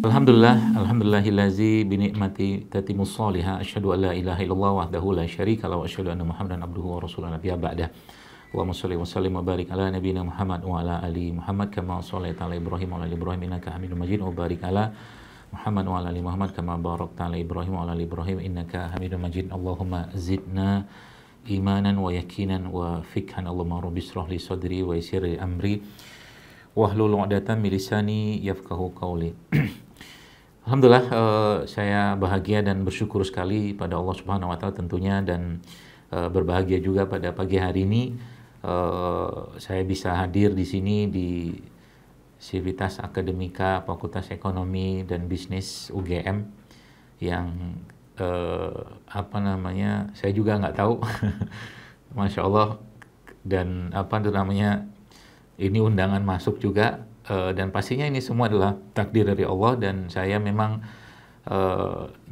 Alhamdulillahillazi binikmati tatimus shaliha asyhadu an la ilaha illallah wahdahu la syarika lahu wa asyhadu anna Muhammadan abduhu wa rasuluhu nabiyya ba'da. Allahumma shalli wa sallim wa barik ala nabiyyina Muhammad wa ala ali Muhammad kama shallaita ala Ibrahim wa ala ali Ibrahim innaka Hamidum Majid wa barik ala Muhammad wa ala ali Muhammad kama barakta ala Ibrahim wa ala ali Ibrahim innaka Hamidum Majid. Allahumma zidna imanan wa yakinan wa fikhan. Allahumma rabbi shrah li sadri wa yassir li amri wahlul 'uqdatam min lisani yafqahu qawli. Alhamdulillah, saya bahagia dan bersyukur sekali pada Allah Subhanahu wa Ta'ala tentunya, dan berbahagia juga pada pagi hari ini saya bisa hadir di sini di Civitas Akademika Fakultas Ekonomi dan Bisnis UGM yang saya juga nggak tahu Masya Allah, dan ini undangan masuk juga. Dan pastinya ini semua adalah takdir dari Allah, dan saya memang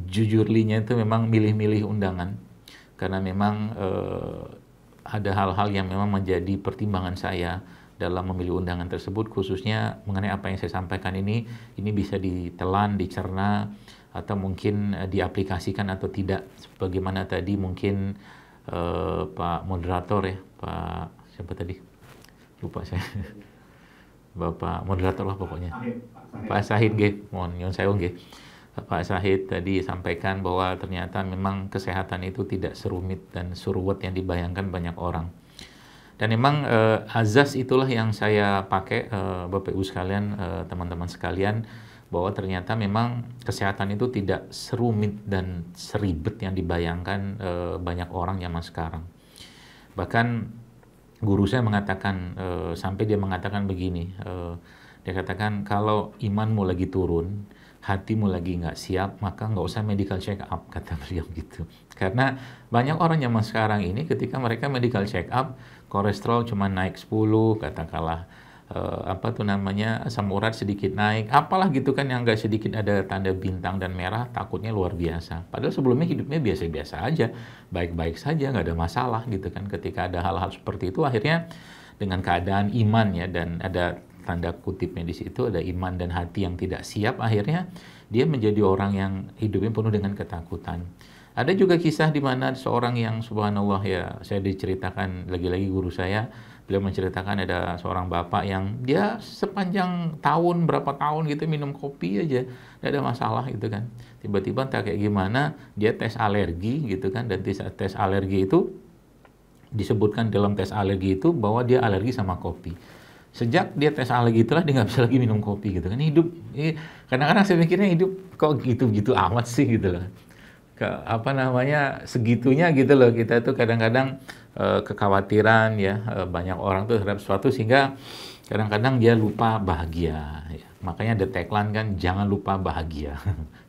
jujurlinya itu memang milih-milih undangan karena memang ada hal-hal yang memang menjadi pertimbangan saya dalam memilih undangan tersebut, khususnya mengenai apa yang saya sampaikan ini bisa ditelan, dicerna, atau mungkin diaplikasikan atau tidak, sebagaimana tadi mungkin Pak moderator ya, Pak siapa tadi, lupa saya. Bapak moderator lah pokoknya, Pak Sahid mohon nyon sewu nggih. Pak Sahid tadi sampaikan bahwa ternyata memang kesehatan itu tidak serumit dan suruwet yang dibayangkan banyak orang. Dan memang azas itulah yang saya pakai, Bapak Ibu sekalian, teman-teman sekalian, bahwa ternyata memang kesehatan itu tidak serumit dan seribet yang dibayangkan banyak orang zaman sekarang. Bahkan guru saya mengatakan, sampai dia mengatakan begini, dia katakan kalau imanmu lagi turun, hatimu lagi nggak siap, maka nggak usah medical check up, kata beliau gitu. Karena banyak orang zaman sekarang ini ketika mereka medical check up, kolesterol cuma naik 10, katakanlah asam urat sedikit naik, apalah gitu kan, yang nggak sedikit ada tanda bintang dan merah, takutnya luar biasa. Padahal sebelumnya hidupnya biasa-biasa aja, baik-baik saja, nggak ada masalah gitu kan. Ketika ada hal-hal seperti itu, akhirnya dengan keadaan iman ya, dan ada tanda kutipnya di situ, ada iman dan hati yang tidak siap, akhirnya dia menjadi orang yang hidupnya penuh dengan ketakutan. Ada juga kisah di mana seorang yang subhanallah ya, saya diceritakan lagi-lagi guru saya, beliau menceritakan ada seorang bapak yang dia sepanjang tahun, berapa tahun gitu minum kopi aja, tidak ada masalah gitu kan. Tiba-tiba entah kayak gimana, dia tes alergi gitu kan, dan tes alergi itu disebutkan dalam tes alergi itu bahwa dia alergi sama kopi. Sejak dia tes alergi itulah dia nggak bisa lagi minum kopi gitu kan. Hidup, kadang-kadang saya mikirnya hidup kok gitu-gitu amat sih gitu loh. Segitunya gitu loh, kita tuh kadang-kadang kekhawatiran ya, banyak orang tuh terhadap sesuatu sehingga kadang-kadang dia lupa bahagia ya. Makanya ada tagline kan, jangan lupa bahagia.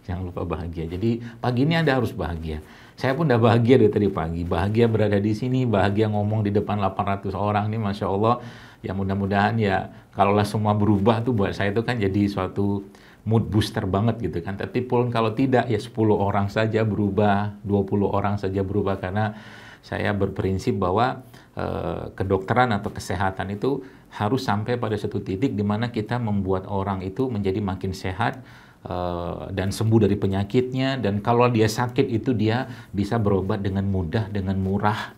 Jangan lupa bahagia. Jadi pagi ini Anda harus bahagia. Saya pun udah bahagia dari tadi pagi, bahagia berada di sini, bahagia ngomong di depan 800 orang nih, Masya Allah. Ya mudah-mudahan ya, kalaulah semua berubah tuh buat saya itu kan jadi suatu mood booster banget gitu kan. Tapi pun kalau tidak ya 10 orang saja berubah, 20 orang saja berubah, karena saya berprinsip bahwa kedokteran atau kesehatan itu harus sampai pada satu titik di mana kita membuat orang itu menjadi makin sehat dan sembuh dari penyakitnya, dan kalau dia sakit itu dia bisa berobat dengan mudah, dengan murah,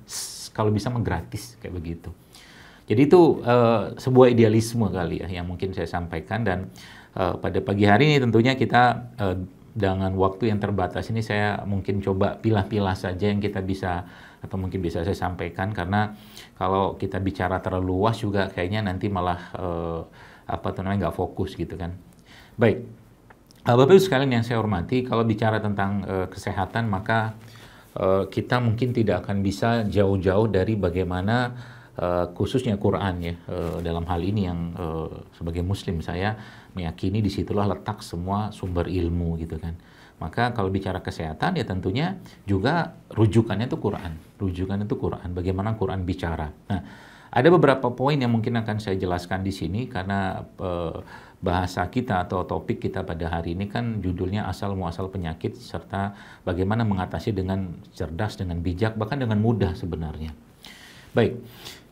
kalau bisa mah gratis kayak begitu. Jadi itu sebuah idealisme kali ya yang mungkin saya sampaikan, dan pada pagi hari ini tentunya kita dengan waktu yang terbatas ini saya mungkin coba pilah-pilah saja yang kita bisa atau mungkin bisa saya sampaikan, karena kalau kita bicara terlalu luas juga kayaknya nanti malah nggak fokus gitu kan. Baik, Bapak Ibu sekalian yang saya hormati, kalau bicara tentang kesehatan maka kita mungkin tidak akan bisa jauh-jauh dari bagaimana khususnya Quran ya, dalam hal ini yang sebagai muslim saya meyakini disitulah letak semua sumber ilmu gitu kan. Maka kalau bicara kesehatan ya tentunya juga rujukannya itu Quran, bagaimana Quran bicara. Nah, ada beberapa poin yang mungkin akan saya jelaskan di sini karena bahasa kita atau topik kita pada hari ini kan judulnya asal muasal penyakit serta bagaimana mengatasi dengan cerdas, dengan bijak, bahkan dengan mudah sebenarnya. Baik,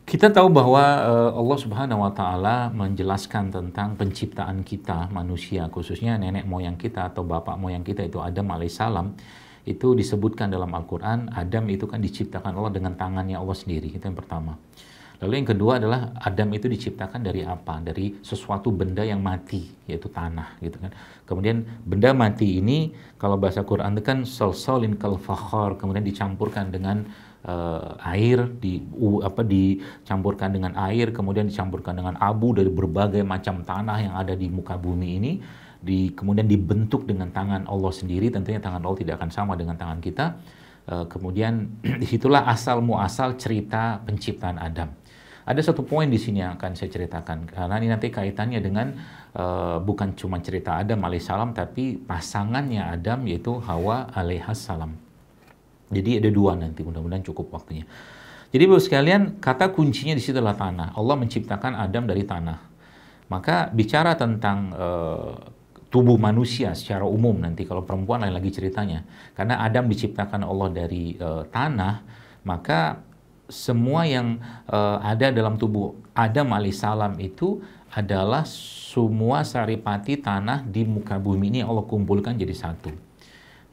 Kita tahu bahwa Allah Subhanahu wa taala menjelaskan tentang penciptaan kita manusia, khususnya nenek moyang kita atau bapak moyang kita itu Adam alaihissalam. Itu disebutkan dalam Al-Qur'an, Adam itu kan diciptakan Allah dengan tangannya Allah sendiri. Itu yang pertama. Lalu yang kedua adalah Adam itu diciptakan dari apa? Dari sesuatu benda yang mati, yaitu tanah gitu kan. Kemudian benda mati ini kalau bahasa Quran itu kan salsalin kal fakhar, kemudian dicampurkan dengan air, dicampurkan dengan air, kemudian dicampurkan dengan abu dari berbagai macam tanah yang ada di muka bumi ini, kemudian dibentuk dengan tangan Allah sendiri. Tentunya tangan Allah tidak akan sama dengan tangan kita. Kemudian disitulah asal muasal cerita penciptaan Adam. Ada satu poin di sini yang akan saya ceritakan, karena ini nanti kaitannya dengan bukan cuma cerita Adam alaihissalam, tapi pasangannya Adam yaitu Hawa alaihissalam. Jadi ada dua nanti, mudah-mudahan cukup waktunya. Jadi Bapak sekalian, kata kuncinya di situ adalah tanah. Allah menciptakan Adam dari tanah. Maka bicara tentang tubuh manusia secara umum nanti, kalau perempuan lain lagi ceritanya. Karena Adam diciptakan Allah dari tanah, maka semua yang ada dalam tubuh Adam alaihissalam itu adalah semua saripati tanah di muka bumi ini Allah kumpulkan jadi satu.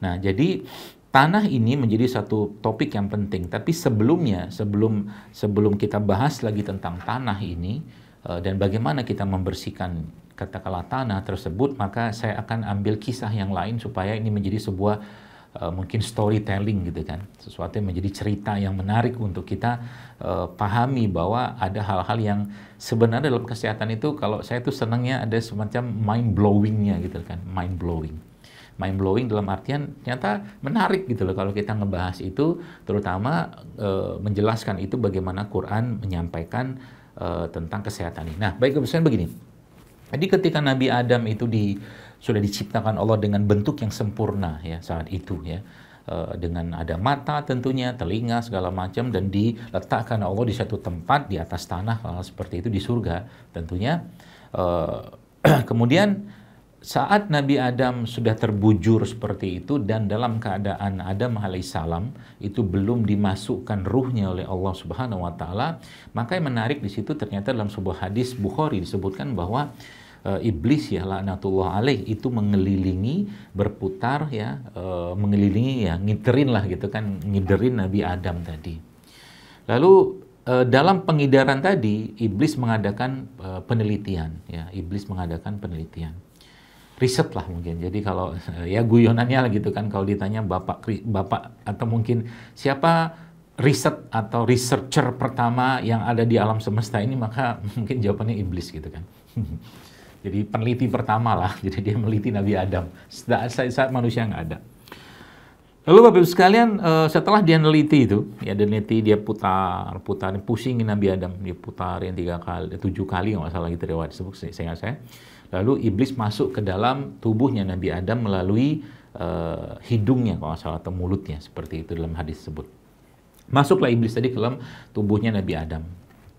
Nah, jadi tanah ini menjadi satu topik yang penting. Tapi sebelumnya, sebelum kita bahas lagi tentang tanah ini dan bagaimana kita membersihkan katakanlah tanah tersebut, maka saya akan ambil kisah yang lain supaya ini menjadi sebuah mungkin storytelling gitu kan, sesuatu yang menjadi cerita yang menarik untuk kita pahami bahwa ada hal-hal yang sebenarnya dalam kesehatan itu, kalau saya tuh senangnya ada semacam mind blowingnya gitu kan, mind blowing dalam artian ternyata menarik gitu loh kalau kita ngebahas itu, terutama menjelaskan itu bagaimana Quran menyampaikan tentang kesehatan ini. Nah, baik kemudian begini. Jadi ketika Nabi Adam itu sudah diciptakan Allah dengan bentuk yang sempurna ya saat itu ya, dengan ada mata tentunya, telinga segala macam, dan diletakkan Allah di satu tempat di atas tanah seperti itu di surga tentunya. Kemudian saat Nabi Adam sudah terbujur seperti itu dan dalam keadaan Adam alaihissalam itu belum dimasukkan ruhnya oleh Allah Subhanahu wa taala, maka yang menarik di situ ternyata dalam sebuah hadis Bukhari disebutkan bahwa iblis ya laknatullah alaih itu mengelilingi, berputar ya, mengelilingi ya, ngiderin lah gitu kan, ngiderin Nabi Adam tadi. Lalu dalam pengidaran tadi iblis mengadakan penelitian ya, iblis mengadakan penelitian. Riset lah mungkin. Jadi kalau ya guyonannya lah gitu kan, kalau ditanya bapak atau mungkin siapa riset atau researcher pertama yang ada di alam semesta ini, maka mungkin jawabannya iblis gitu kan. Jadi peneliti pertama lah, jadi dia meliti Nabi Adam saat manusia nggak ada. Lalu Bapak Ibu sekalian, setelah dia neliti itu, ya neliti, dia putar, pusingin Nabi Adam, dia putarin 7 kali nggak salah gitu riwayat disebut, saya. Lalu iblis masuk ke dalam tubuhnya Nabi Adam melalui hidungnya kalau nggak salah, atau mulutnya, seperti itu dalam hadis tersebut. Masuklah iblis tadi ke dalam tubuhnya Nabi Adam.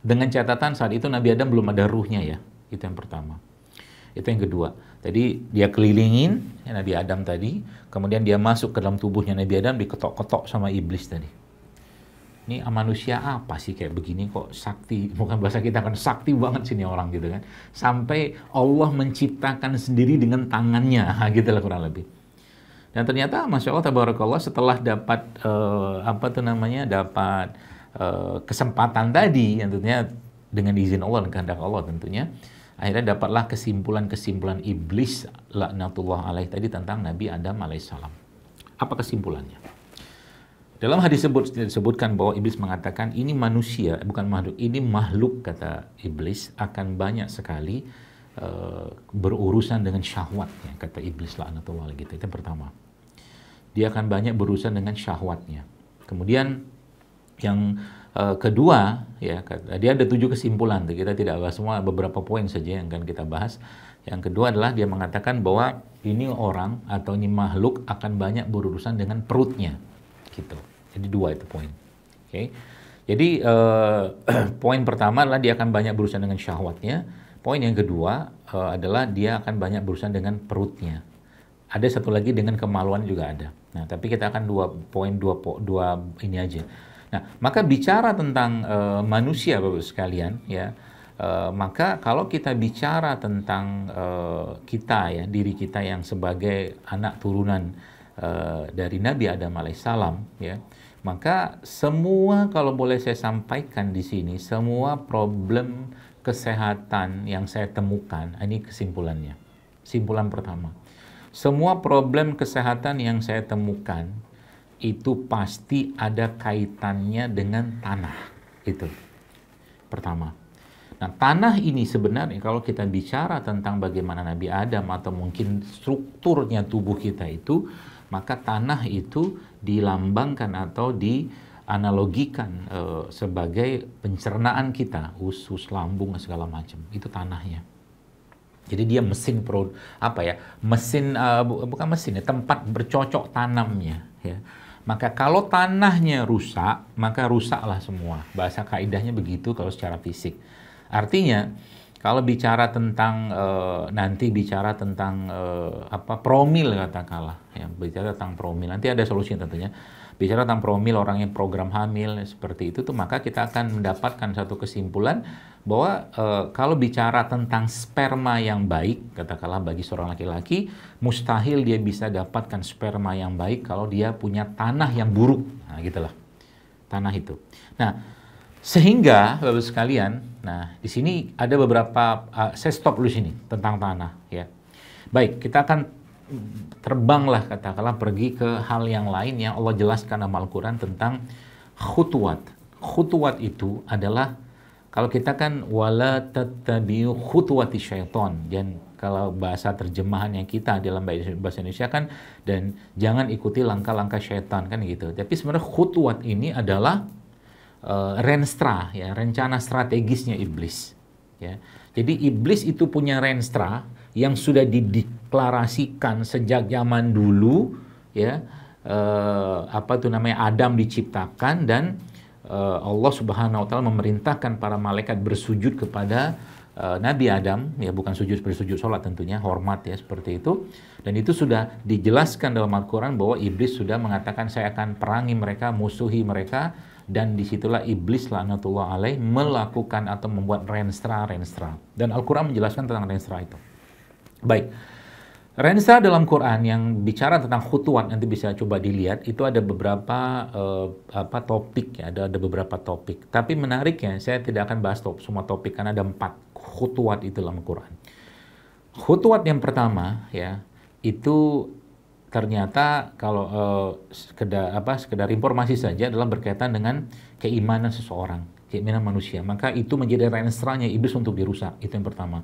Dengan catatan saat itu Nabi Adam belum ada ruhnya ya, itu yang pertama. Itu yang kedua. Tadi dia kelilingin ya, Nabi Adam tadi, kemudian dia masuk ke dalam tubuhnya Nabi Adam, diketok-ketok sama iblis tadi. Ini manusia apa sih kayak begini kok sakti, bukan bahasa kita kan sakti banget sini orang gitu kan. Sampai Allah menciptakan sendiri dengan tangannya, gitu lah kurang lebih. Dan ternyata Masya Allah tabarakallah, setelah dapat dapat kesempatan tadi, yang tentunya dengan izin Allah dan kehendak Allah tentunya, akhirnya dapatlah kesimpulan iblis laknatullah alaih tadi tentang Nabi Adam alaihissalam. Apa kesimpulannya? Dalam hadis disebutkan bahwa iblis mengatakan ini manusia, bukan makhluk, ini makhluk, kata iblis, akan banyak sekali berurusan dengan syahwatnya, kata iblis laknatullah alaih gitu. Itu yang pertama. Dia akan banyak berurusan dengan syahwatnya. Kemudian yang kedua, ya, dia ada 7 kesimpulan. Kita tidak bahas semua, beberapa poin saja yang akan kita bahas. Yang kedua adalah dia mengatakan bahwa ini orang atau ini makhluk akan banyak berurusan dengan perutnya, gitu. Jadi 2 itu poin. Oke. Jadi poin pertama adalah dia akan banyak berurusan dengan syahwatnya. Poin yang kedua adalah dia akan banyak berurusan dengan perutnya. Ada satu lagi dengan kemaluan juga ada. Nah, tapi kita akan 2 poin, 2 ini aja. Nah, maka bicara tentang manusia, Bapak sekalian, ya, maka kalau kita bicara tentang kita, ya, diri kita yang sebagai anak turunan dari Nabi Adam alaihissalam, ya, maka semua, kalau boleh saya sampaikan di sini, semua problem kesehatan yang saya temukan, ini kesimpulannya. Simpulan pertama, semua problem kesehatan yang saya temukan itu pasti ada kaitannya dengan tanah. Itu pertama. Nah, tanah ini sebenarnya kalau kita bicara tentang bagaimana Nabi Adam atau mungkin strukturnya tubuh kita itu, maka tanah itu dilambangkan atau dianalogikan sebagai pencernaan kita, usus, lambung, segala macam. Itu tanahnya. Jadi dia mesin bukan mesin ya, tempat bercocok tanamnya, ya. Maka kalau tanahnya rusak, maka rusaklah semua. Bahasa kaidahnya begitu kalau secara fisik. Artinya kalau bicara tentang nanti bicara tentang promil katakanlah, ya, bicara tentang promil. Nanti ada solusinya tentunya. Bicara tentang promil orang yang program hamil seperti itu tuh, maka kita akan mendapatkan satu kesimpulan bahwa kalau bicara tentang sperma yang baik, katakanlah bagi seorang laki-laki, mustahil dia bisa dapatkan sperma yang baik kalau dia punya tanah yang buruk. Nah, gitulah. Tanah itu. Nah, sehingga Bapak sekalian, nah di sini ada beberapa saya stop dulu sini tentang tanah, ya. Baik, kita akan terbanglah katakanlah pergi ke hal yang lain yang Allah jelaskan dalam Al-Quran tentang khutuwat. Khutuwat itu adalah, kalau kita kan wala tattabi'u khutuwati syaiton, dan kalau bahasa terjemahannya kita dalam bahasa Indonesia kan, dan jangan ikuti langkah-langkah syaitan kan gitu. Tapi sebenarnya khutuwat ini adalah renstra, ya, rencana strategisnya iblis, ya. Jadi iblis itu punya renstra yang sudah dideklarasikan sejak zaman dulu, ya, Adam diciptakan dan Allah Subhanahu wa taala memerintahkan para malaikat bersujud kepada Nabi Adam, ya, bukan bersujud sholat tentunya, hormat, ya, seperti itu. Dan itu sudah dijelaskan dalam Al-Quran bahwa iblis sudah mengatakan saya akan perangi mereka, musuhi mereka, dan disitulah iblis laknatullah alaih melakukan atau membuat renstra. Dan Al-Quran menjelaskan tentang renstra itu. Baik, renstra dalam Quran yang bicara tentang khutuwat, nanti bisa coba dilihat, itu ada beberapa topik, ya, ada beberapa topik. Tapi menariknya, saya tidak akan bahas semua topik karena ada 4 khutuwat itu dalam Quran. Khutuwat yang pertama, ya, itu ternyata kalau sekedar informasi saja adalah berkaitan dengan keimanan seseorang, keimanan manusia. Maka itu menjadi renstranya iblis untuk dirusak. Itu yang pertama.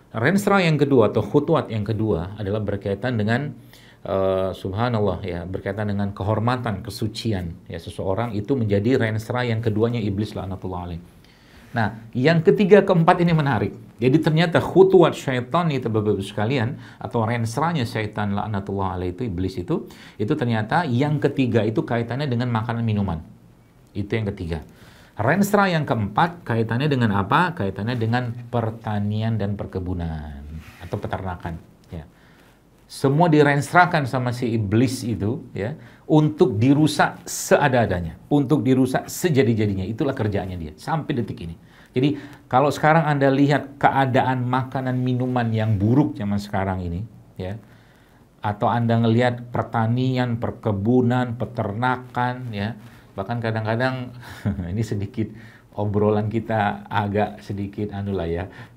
Renstra yang kedua atau khutuwat yang kedua adalah berkaitan dengan subhanallah, ya, berkaitan dengan kehormatan, kesucian, ya, seseorang. Itu menjadi renstra yang keduanya iblis laknatullah alaih. Nah, yang ketiga, keempat ini menarik. Jadi ternyata khutuwat syaitan itu, Bapak-Ibu sekalian, atau renstranya syaitan laknatullah alaih itu, iblis itu ternyata yang ketiga itu kaitannya dengan makanan minuman. Itu yang ketiga. Renstra yang keempat kaitannya dengan apa? Kaitannya dengan pertanian dan perkebunan atau peternakan, ya. Semua direnstrakan sama si iblis itu, ya, untuk dirusak seada-adanya, untuk dirusak sejadi-jadinya. Itulah kerjaannya dia sampai detik ini. Jadi kalau sekarang Anda lihat keadaan makanan minuman yang buruk zaman sekarang ini, ya, atau Anda ngelihat pertanian, perkebunan, peternakan, ya, bahkan kadang-kadang ini sedikit obrolan kita agak sedikit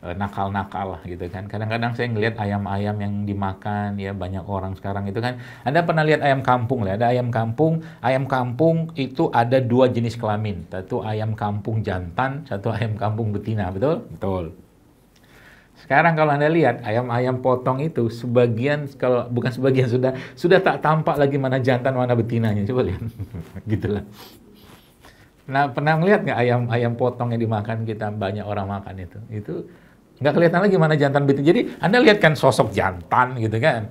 nakal-nakal lah gitu kan. Kadang-kadang saya ngelihat ayam-ayam yang dimakan, ya, banyak orang sekarang itu kan. Anda pernah lihat ayam kampung lah, ada ayam kampung itu ada 2 jenis kelamin. Satu ayam kampung jantan, satu ayam kampung betina, betul? Betul. Sekarang kalau Anda lihat ayam-ayam potong itu sebagian, kalau bukan sebagian, sudah tak tampak lagi mana jantan mana betinanya. Coba lihat. Gitulah. Nah, pernah ngeliat nggak ayam potong yang dimakan kita, banyak orang makan itu? Itu nggak kelihatan lagi mana jantan betina. Jadi Anda lihat kan sosok jantan gitu kan,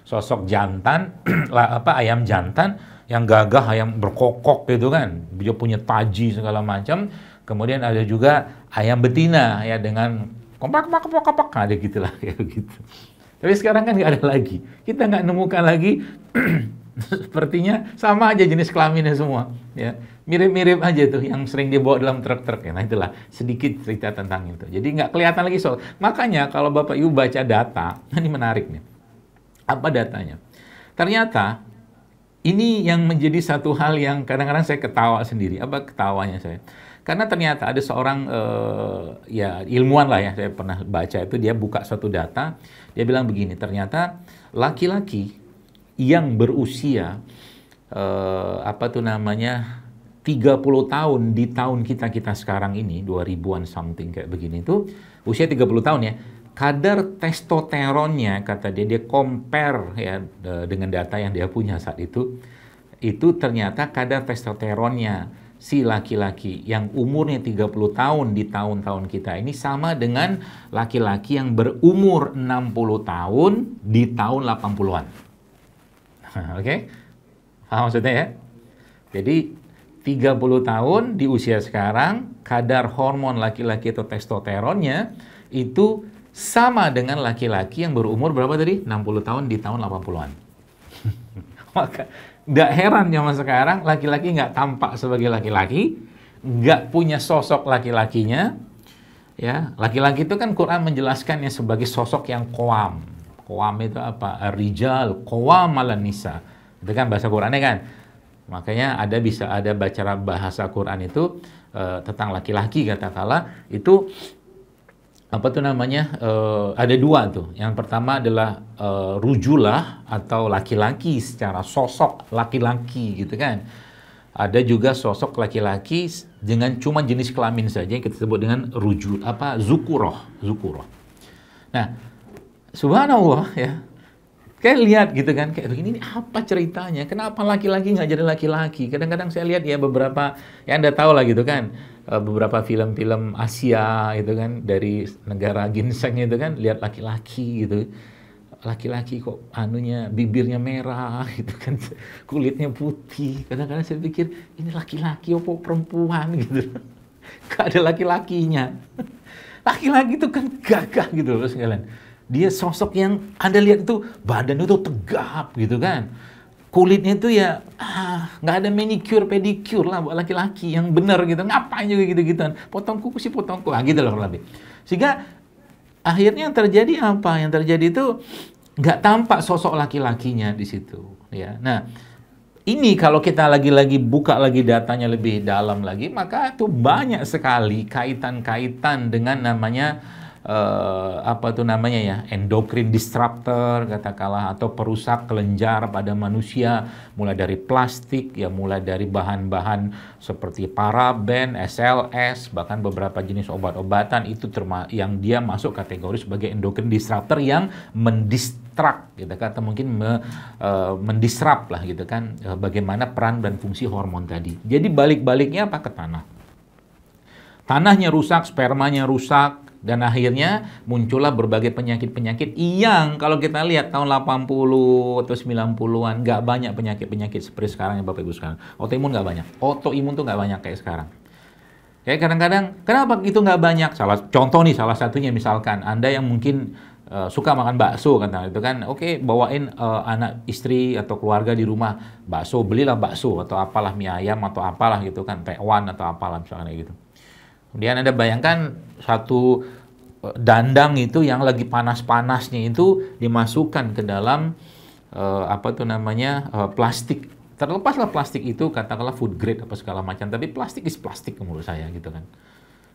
sosok jantan, ayam jantan yang gagah, ayam berkokok gitu kan, dia punya taji segala macam. Kemudian ada juga ayam betina, ya, dengan kompak, ada gitulah, kayak gitu. Tapi sekarang kan nggak ada lagi. Kita nggak nemukan lagi. Sepertinya sama aja jenis kelaminnya semua, ya. Mirip-mirip aja tuh yang sering dibawa dalam truk-truk ya. Nah itulah sedikit cerita tentang itu. Jadi nggak kelihatan lagi soal. Makanya kalau Bapak Ibu baca data, ini menarik nih. Apa datanya? Ternyata ini yang menjadi satu hal yang kadang-kadang saya ketawa sendiri. Apa ketawanya saya? Karena ternyata ada seorang ya ilmuwan lah ya, saya pernah baca itu, dia buka suatu data, dia bilang begini, ternyata laki-laki yang berusia apa tuh namanya 30 tahun di tahun kita sekarang ini 2000-an something kayak begini itu usia 30 tahun ya, kadar testosteronnya kata dia compare ya dengan data yang dia punya saat itu ternyata kadar testosteronnya si laki-laki yang umurnya 30 tahun di tahun-tahun kita ini sama dengan laki-laki yang berumur 60 tahun di tahun 80-an. Oke? Paham maksudnya ya? Jadi 30 tahun di usia sekarang, kadar hormon laki-laki atau testosteronnya itu sama dengan laki-laki yang berumur berapa tadi? 60 tahun di tahun 80-an. Maka nggak heran zaman sekarang laki-laki nggak tampak sebagai laki-laki, nggak punya sosok laki-lakinya. Ya, laki-laki itu kan Quran menjelaskannya sebagai sosok yang qawam. Qawam itu apa? Ar-rijal qawam 'alan nisa. Itu kan bahasa Qurannya kan. Makanya bisa ada baca bahasa Quran itu tentang laki-laki katakanlah itu apa tuh namanya ada dua tuh. Yang pertama adalah rujulah atau laki-laki secara sosok laki-laki gitu kan. Ada juga sosok laki-laki dengan cuma jenis kelamin saja yang kita sebut dengan zukuroh. Nah, subhanallah ya. Kayak lihat gitu kan, kayak begini, ini apa ceritanya? Kenapa laki-laki nggak jadi laki-laki? Kadang-kadang saya lihat ya beberapa, ya Anda tahu lah gitu kan, beberapa film-film Asia gitu kan, dari negara ginseng itu kan, lihat laki-laki gitu. Laki-laki kok anunya, bibirnya merah gitu kan, kulitnya putih. Kadang-kadang saya pikir, ini laki-laki apa perempuan gitu. Gak ada laki-lakinya. Laki-laki itu kan gagah gitu loh sekalian. Dia sosok yang Anda lihat itu badan itu tegap gitu kan. Kulitnya itu ya nggak ada manicure pedicure lah buat laki-laki yang benar gitu. Ngapain juga gitu-gituan. Potong kuku sih potong kuku. Gitu loh lebih. Sehingga akhirnya yang terjadi apa? Yang terjadi itu nggak tampak sosok laki-lakinya di situ ya. Nah, ini kalau kita lagi-lagi buka lagi datanya lebih dalam lagi, maka itu banyak sekali kaitan-kaitan dengan namanya apa tuh namanya ya, endocrine disruptor katakanlah, atau perusak kelenjar pada manusia, mulai dari plastik ya, mulai dari bahan-bahan seperti paraben, SLS, bahkan beberapa jenis obat-obatan itu yang dia masuk kategori sebagai endocrine disruptor yang mendistrak gitu kan, atau mungkin mendisrupt lah gitu kan, bagaimana peran dan fungsi hormon tadi. Jadi balik-baliknya apa? Ke tanah. Tanahnya rusak, spermanya rusak, dan akhirnya muncullah berbagai penyakit-penyakit yang kalau kita lihat tahun 80 atau 90-an nggak banyak penyakit-penyakit seperti sekarang ya Bapak Ibu sekarang. Autoimun nggak banyak. Autoimun tuh nggak banyak kayak sekarang. Kayak kadang-kadang, kenapa itu nggak banyak? Contoh nih, salah satunya misalkan Anda yang mungkin suka makan bakso kan, itu kan, oke, bawain anak istri atau keluarga di rumah bakso, belilah bakso atau apalah, mie ayam atau apalah gitu kan, tekwan atau apalah misalnya gitu. Kemudian Anda bayangkan satu dandang itu yang lagi panas-panasnya itu dimasukkan ke dalam apa tuh namanya plastik. Terlepaslah plastik itu katakanlah food grade apa segala macam, tapi plastik is plastik menurut saya gitu kan.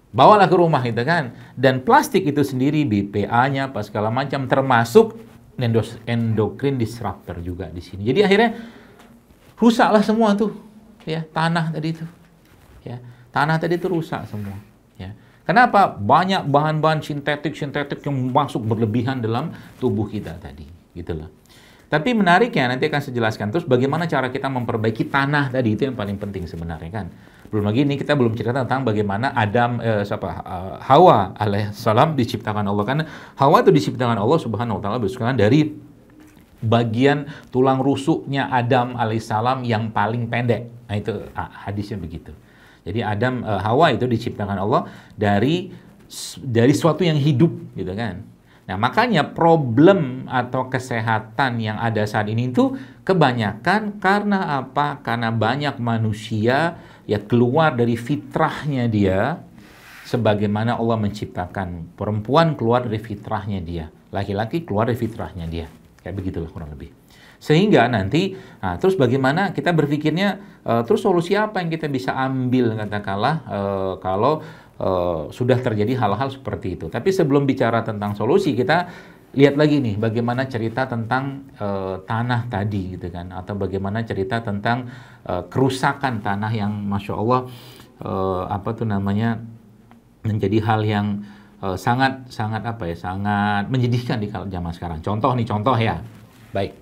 Bawalah ke rumah gitu kan. Dan plastik itu sendiri BPA-nya apa segala macam termasuk endocrine disruptor juga di sini. Jadi akhirnya rusaklah semua tuh ya, tanah tadi itu. Ya. Tanah tadi itu rusak semua. Ya. Kenapa? Banyak bahan-bahan sintetik yang masuk berlebihan dalam tubuh kita tadi. Gitu loh. Tapi menariknya, nanti akan saya jelaskan terus bagaimana cara kita memperbaiki tanah tadi. Itu yang paling penting sebenarnya kan. Belum lagi ini kita belum cerita tentang bagaimana Hawa alaihissalam diciptakan Allah. Karena Hawa itu diciptakan Allah subhanahu wa ta'ala berdasarkan dari bagian tulang rusuknya Adam alaihissalam yang paling pendek. Nah itu hadisnya begitu. Jadi Hawa itu diciptakan Allah dari suatu yang hidup gitu kan. Nah, makanya problem atau kesehatan yang ada saat ini itu kebanyakan karena apa? Karena banyak manusia ya keluar dari fitrahnya dia, sebagaimana Allah menciptakan perempuan keluar dari fitrahnya dia, laki-laki keluar dari fitrahnya dia. Kayak begitulah kurang lebih. Sehingga nanti, nah, terus bagaimana kita berpikirnya, terus solusi apa yang kita bisa ambil, katakanlah, kalau sudah terjadi hal-hal seperti itu. Tapi sebelum bicara tentang solusi, kita lihat lagi nih, bagaimana cerita tentang tanah tadi, gitu kan, atau bagaimana cerita tentang kerusakan tanah yang, masya Allah, menjadi hal yang sangat menyedihkan di zaman sekarang. Contoh ya, baik.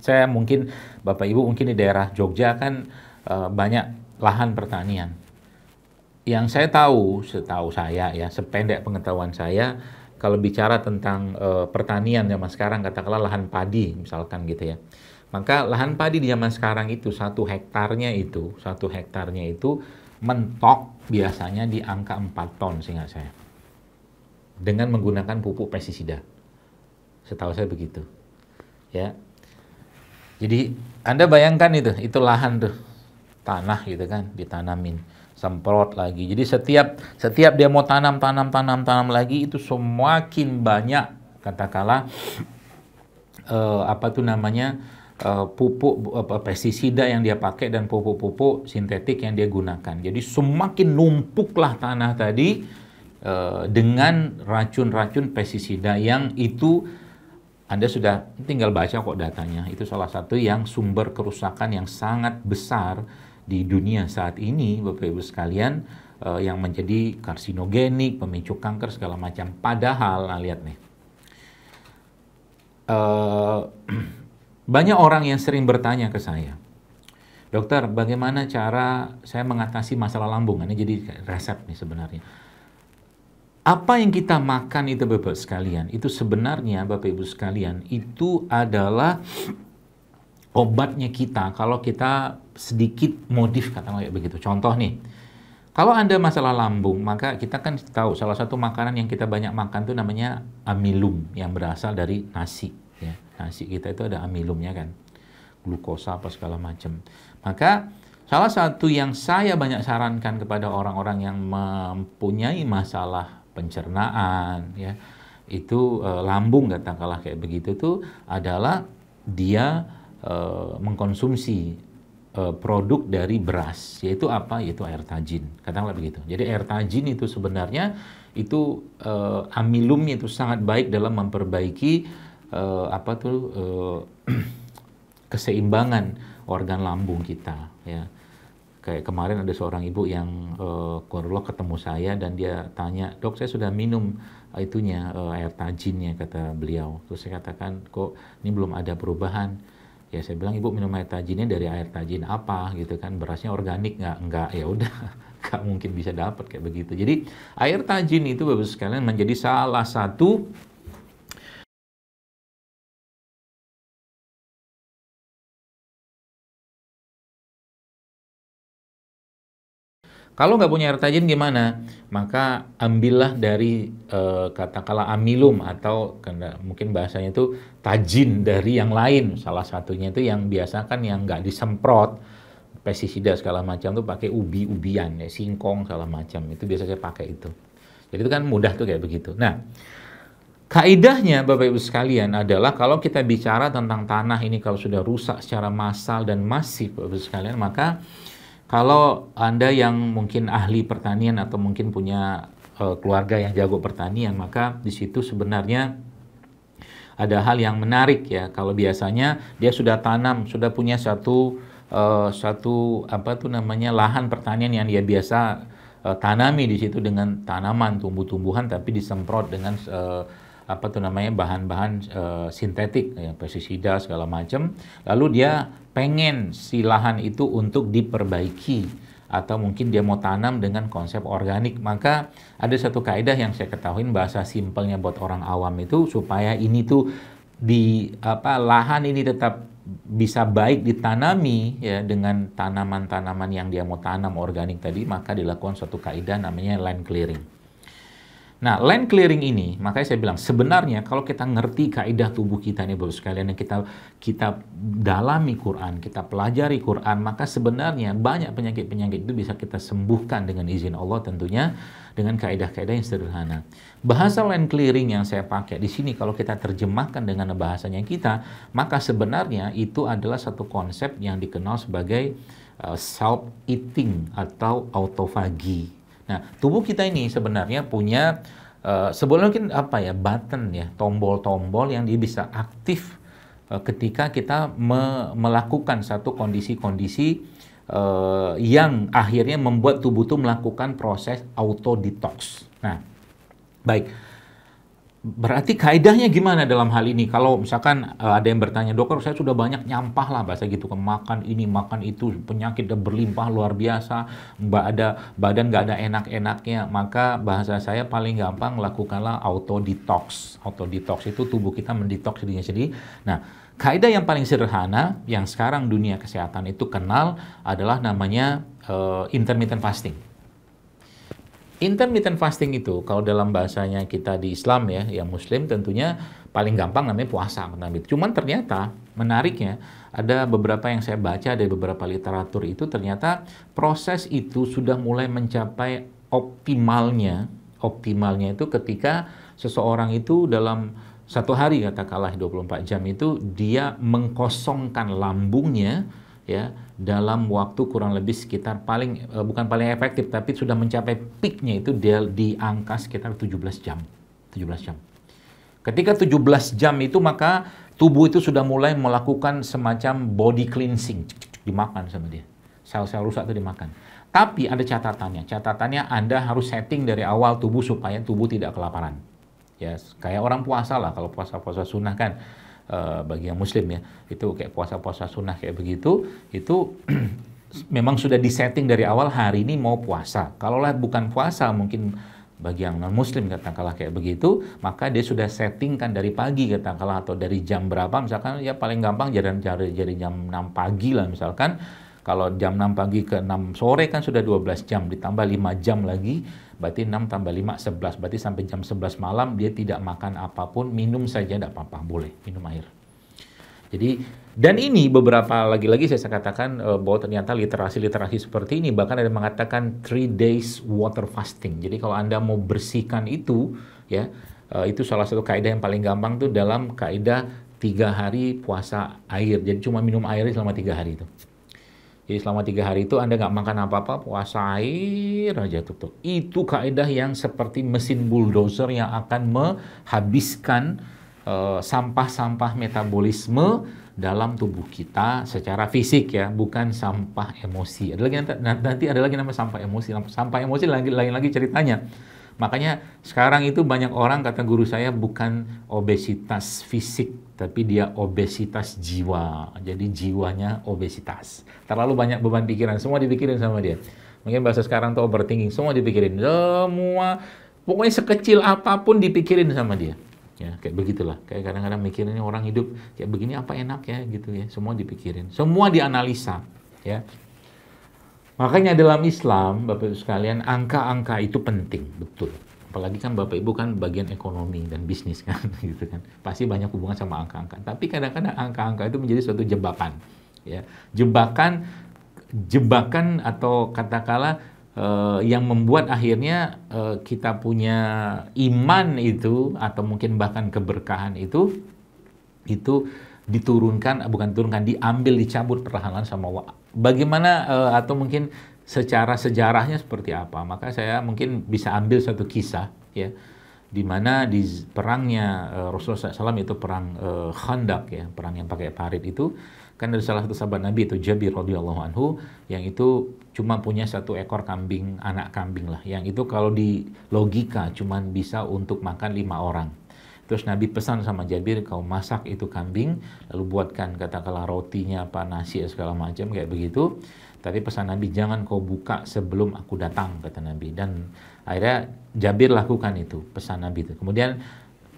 Saya mungkin, Bapak Ibu mungkin di daerah Jogja kan banyak lahan pertanian. Yang saya tahu, setahu saya ya, sependek pengetahuan saya, kalau bicara tentang pertanian zaman sekarang, katakanlah lahan padi misalkan gitu ya. Maka lahan padi di zaman sekarang itu satu hektarnya itu mentok biasanya di angka 4 ton seingat saya. Dengan menggunakan pupuk pestisida. Setahu saya begitu. Ya. Jadi Anda bayangkan itu lahan tuh, tanah gitu kan, ditanamin, semprot lagi. Jadi setiap dia mau tanam lagi, itu semakin banyak katakanlah pupuk pestisida yang dia pakai dan pupuk-pupuk sintetik yang dia gunakan. Jadi semakin numpuklah tanah tadi dengan racun-racun pestisida yang itu Anda sudah tinggal baca kok datanya. Itu salah satu yang sumber kerusakan yang sangat besar di dunia saat ini, Bapak Ibu sekalian, yang menjadi karsinogenik, pemicu kanker segala macam. Padahal, nah lihat nih, banyak orang yang sering bertanya ke saya, dokter, bagaimana cara saya mengatasi masalah lambung? Ini jadi resep nih sebenarnya. Apa yang kita makan itu, Bapak sekalian, itu sebenarnya, Bapak Ibu sekalian, itu adalah obatnya kita kalau kita sedikit modif, katakanlah kayak begitu. Contoh nih, kalau Anda masalah lambung, maka kita kan tahu salah satu makanan yang kita banyak makan itu namanya amilum, yang berasal dari nasi. Ya. Nasi kita itu ada amilumnya kan, glukosa apa segala macam. Maka salah satu yang saya banyak sarankan kepada orang-orang yang mempunyai masalah pencernaan, ya, itu lambung katakanlah kayak begitu tuh adalah dia mengkonsumsi produk dari beras, yaitu apa? Yaitu air tajin, katakanlah begitu. Jadi air tajin itu sebenarnya itu amilumnya itu sangat baik dalam memperbaiki keseimbangan organ lambung kita, ya. Kayak kemarin ada seorang ibu yang ketemu saya dan dia tanya, dok saya sudah minum air tajinnya, kata beliau. Terus saya katakan, kok ini belum ada perubahan? Ya saya bilang, ibu minum air tajinnya dari air tajin apa gitu kan, berasnya organik nggak? Enggak, ya udah, nggak mungkin bisa dapat kayak begitu. Jadi air tajin itu Bapak sekalian menjadi salah satu Kalau nggak punya air tajin gimana? Maka ambillah dari katakanlah amilum atau mungkin bahasanya itu tajin dari yang lain. Salah satunya itu yang biasa kan yang nggak disemprot pestisida segala macam tuh pakai ubi-ubian, ya, singkong segala macam. Itu biasa saya pakai itu. Jadi itu kan mudah tuh kayak begitu. Nah, kaidahnya Bapak Ibu sekalian adalah kalau kita bicara tentang tanah ini kalau sudah rusak secara massal dan masif Bapak Ibu sekalian, maka kalau Anda yang mungkin ahli pertanian atau mungkin punya keluarga yang jago pertanian, maka di situ sebenarnya ada hal yang menarik ya. Kalau biasanya dia sudah tanam, sudah punya satu lahan pertanian yang dia biasa tanami di situ dengan tanaman, tumbuh-tumbuhan, tapi disemprot dengan bahan-bahan sintetik, ya, pestisida segala macam. Lalu dia pengen si lahan itu untuk diperbaiki atau mungkin dia mau tanam dengan konsep organik, maka ada satu kaidah yang saya ketahui, bahasa simpelnya buat orang awam itu, supaya ini tuh lahan ini tetap bisa baik ditanami ya dengan tanaman-tanaman yang dia mau tanam organik tadi, maka dilakukan suatu kaidah namanya land clearing. Nah, land clearing ini, makanya saya bilang sebenarnya kalau kita ngerti kaidah tubuh kita ini, Bapak sekalian, yang kita dalami Quran, kita pelajari Quran, maka sebenarnya banyak penyakit-penyakit itu bisa kita sembuhkan dengan izin Allah tentunya dengan kaidah-kaidah yang sederhana. Bahasa land clearing yang saya pakai di sini kalau kita terjemahkan dengan bahasanya kita, maka sebenarnya itu adalah satu konsep yang dikenal sebagai self eating atau autofagi. Nah, tubuh kita ini sebenarnya punya sebenarnya mungkin apa ya, button ya, tombol-tombol yang dia bisa aktif ketika kita melakukan satu kondisi-kondisi yang akhirnya membuat tubuh itu melakukan proses auto detox. Nah, baik. Berarti kaidahnya gimana dalam hal ini? Kalau misalkan ada yang bertanya, dokter saya sudah banyak nyampah lah bahasa gitu, makan ini, makan itu, penyakit udah berlimpah luar biasa, badan nggak ada enak-enaknya, maka bahasa saya paling gampang lakukanlah auto detox. Auto detox itu tubuh kita mendetoks dirinya sendiri. Nah, kaidah yang paling sederhana yang sekarang dunia kesehatan itu kenal adalah namanya intermittent fasting. Intermittent fasting itu kalau dalam bahasanya kita di Islam ya, yang Muslim tentunya paling gampang namanya puasa. Cuman ternyata menariknya ada beberapa yang saya baca dari beberapa literatur itu ternyata proses itu sudah mulai mencapai optimalnya. Optimalnya itu ketika seseorang itu dalam satu hari katakanlah 24 jam itu dia mengkosongkan lambungnya ya dalam waktu kurang lebih sekitar bukan paling efektif tapi sudah mencapai peaknya itu dia di angka sekitar 17 jam. 17 jam. Ketika 17 jam itu maka tubuh itu sudah mulai melakukan semacam body cleansing, dimakan sama dia. Sel-sel rusak itu dimakan. Tapi ada catatannya. Catatannya Anda harus setting dari awal tubuh supaya tubuh tidak kelaparan. Ya, kayak orang puasa lah, kalau puasa-puasa sunnah kan bagi yang muslim ya, itu kayak puasa-puasa sunnah kayak begitu, itu memang sudah disetting dari awal hari ini mau puasa. Kalau lah bukan puasa mungkin bagi yang non muslim katakanlah kayak begitu, maka dia sudah settingkan dari pagi katakanlah atau dari jam berapa, misalkan ya paling gampang jadi jam 6 pagi lah misalkan. Kalau jam 6 pagi ke 6 sore kan sudah 12 jam, ditambah 5 jam lagi, berarti 6 tambah 5, 11. Berarti sampai jam 11 malam dia tidak makan apapun, minum saja tidak apa-apa, boleh minum air. Jadi, dan ini beberapa, lagi-lagi saya katakan bahwa ternyata literasi-literasi seperti ini, bahkan ada yang mengatakan 3 days water fasting. Jadi kalau Anda mau bersihkan itu, ya itu salah satu kaidah yang paling gampang tuh dalam kaidah 3 hari puasa air. Jadi cuma minum air selama 3 hari itu. Jadi selama 3 hari itu Anda nggak makan apa-apa, puasa air aja tuh. Itu kaidah yang seperti mesin bulldozer yang akan menghabiskan sampah-sampah metabolisme dalam tubuh kita secara fisik ya, bukan sampah emosi. Nanti ada lagi nama sampah emosi. Sampah emosi lagi ceritanya. Makanya sekarang itu banyak orang, kata guru saya, bukan obesitas fisik, tapi dia obesitas jiwa. Jadi jiwanya obesitas. Terlalu banyak beban pikiran, semua dipikirin sama dia. Mungkin bahasa sekarang tuh overthinking, semua dipikirin. Semua, pokoknya sekecil apapun dipikirin sama dia. Ya, kayak begitulah. Kayak kadang-kadang mikirin orang hidup kayak begini apa enak ya gitu ya. Semua dipikirin, semua dianalisa, ya. Makanya dalam Islam, Bapak Ibu sekalian, angka-angka itu penting, betul. Apalagi kan Bapak Ibu kan bagian ekonomi dan bisnis kan, gitu kan. Pasti banyak hubungan sama angka-angka. Tapi kadang-kadang angka-angka itu menjadi suatu jebakan, ya. Jebakan atau katakanlah yang membuat akhirnya kita punya iman itu atau mungkin bahkan keberkahan itu diturunkan, diambil, dicabut perlahan-lahan sama Allah. Bagaimana atau mungkin secara sejarahnya seperti apa? Maka saya mungkin bisa ambil satu kisah ya, di mana di perangnya Rasulullah SAW itu perang Khandaq ya, perang yang pakai parit itu kan ada salah satu sahabat Nabi itu Jabir radhiyallahu anhu yang itu cuma punya 1 ekor kambing, anak kambing lah, yang itu kalau di logika cuma bisa untuk makan 5 orang. Terus Nabi pesan sama Jabir, kau masak itu kambing, lalu buatkan katakanlah rotinya apa, nasi segala macam kayak begitu. Tapi pesan Nabi, jangan kau buka sebelum aku datang, kata Nabi. Dan akhirnya Jabir lakukan itu, pesan Nabi itu. Kemudian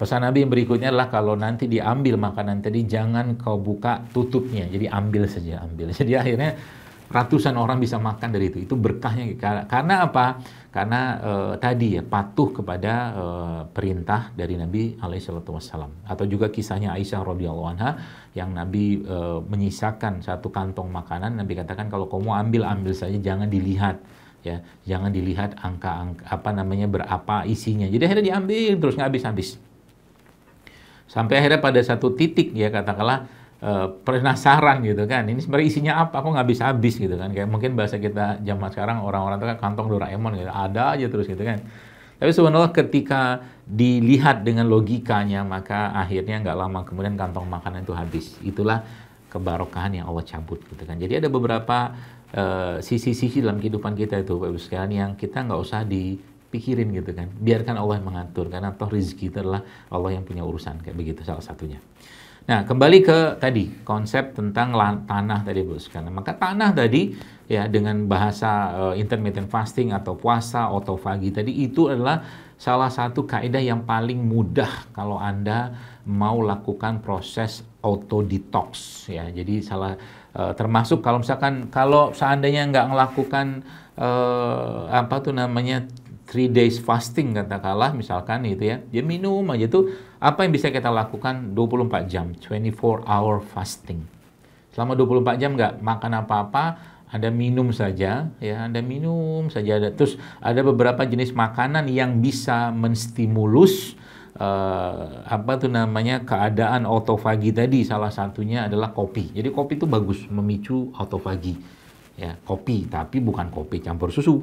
pesan Nabi yang berikutnya adalah kalau nanti diambil makanan tadi, jangan kau buka tutupnya. Jadi ambil saja, ambil. Jadi akhirnya ratusan orang bisa makan dari itu. Itu berkahnya. Karena apa? Karena tadi ya, patuh kepada perintah dari Nabi SAW. Atau juga kisahnya Aisyah radhiyallahu anha, yang Nabi menyisakan satu kantong makanan. Nabi katakan, kalau kamu ambil saja, jangan dilihat. Ya, jangan dilihat angka apa namanya, berapa isinya. Jadi akhirnya diambil terus, nggak habis-habis. Sampai akhirnya pada satu titik, ya katakanlah penasaran gitu kan, ini sebenarnya isinya apa, kok nggak habis-habis gitu kan. Kayak mungkin bahasa kita zaman sekarang, orang-orang itu kan kantong Doraemon gitu, ada aja terus gitu kan. Tapi sebenarnya ketika dilihat dengan logikanya, maka akhirnya nggak lama kemudian kantong makanan itu habis. Itulah kebarokahan yang Allah cabut gitu kan. Jadi ada beberapa sisi-sisi dalam kehidupan kita itu, Bapak Ibu sekalian, yang kita nggak usah dipikirin gitu kan. Biarkan Allah yang mengatur, karena toh rezeki itu adalah Allah yang punya urusan, kayak begitu salah satunya. Nah, kembali ke tadi konsep tentang tanah tadi, Bu sekalian. Maka tanah tadi ya, dengan bahasa intermittent fasting atau puasa autofagi tadi, itu adalah salah satu kaidah yang paling mudah kalau Anda mau lakukan proses auto detox ya. Jadi termasuk kalau misalkan, kalau seandainya nggak melakukan apa tuh namanya 3 days fasting katakanlah misalkan itu ya, dia minum aja tuh, apa yang bisa kita lakukan 24 jam, 24-hour fasting. Selama 24 jam nggak makan apa-apa, Anda minum saja ya, Anda minum saja. Terus ada beberapa jenis makanan yang bisa menstimulus apa tuh namanya, keadaan autofagi tadi. Salah satunya adalah kopi. Jadi kopi itu bagus memicu autofagi ya, kopi, tapi bukan kopi campur susu,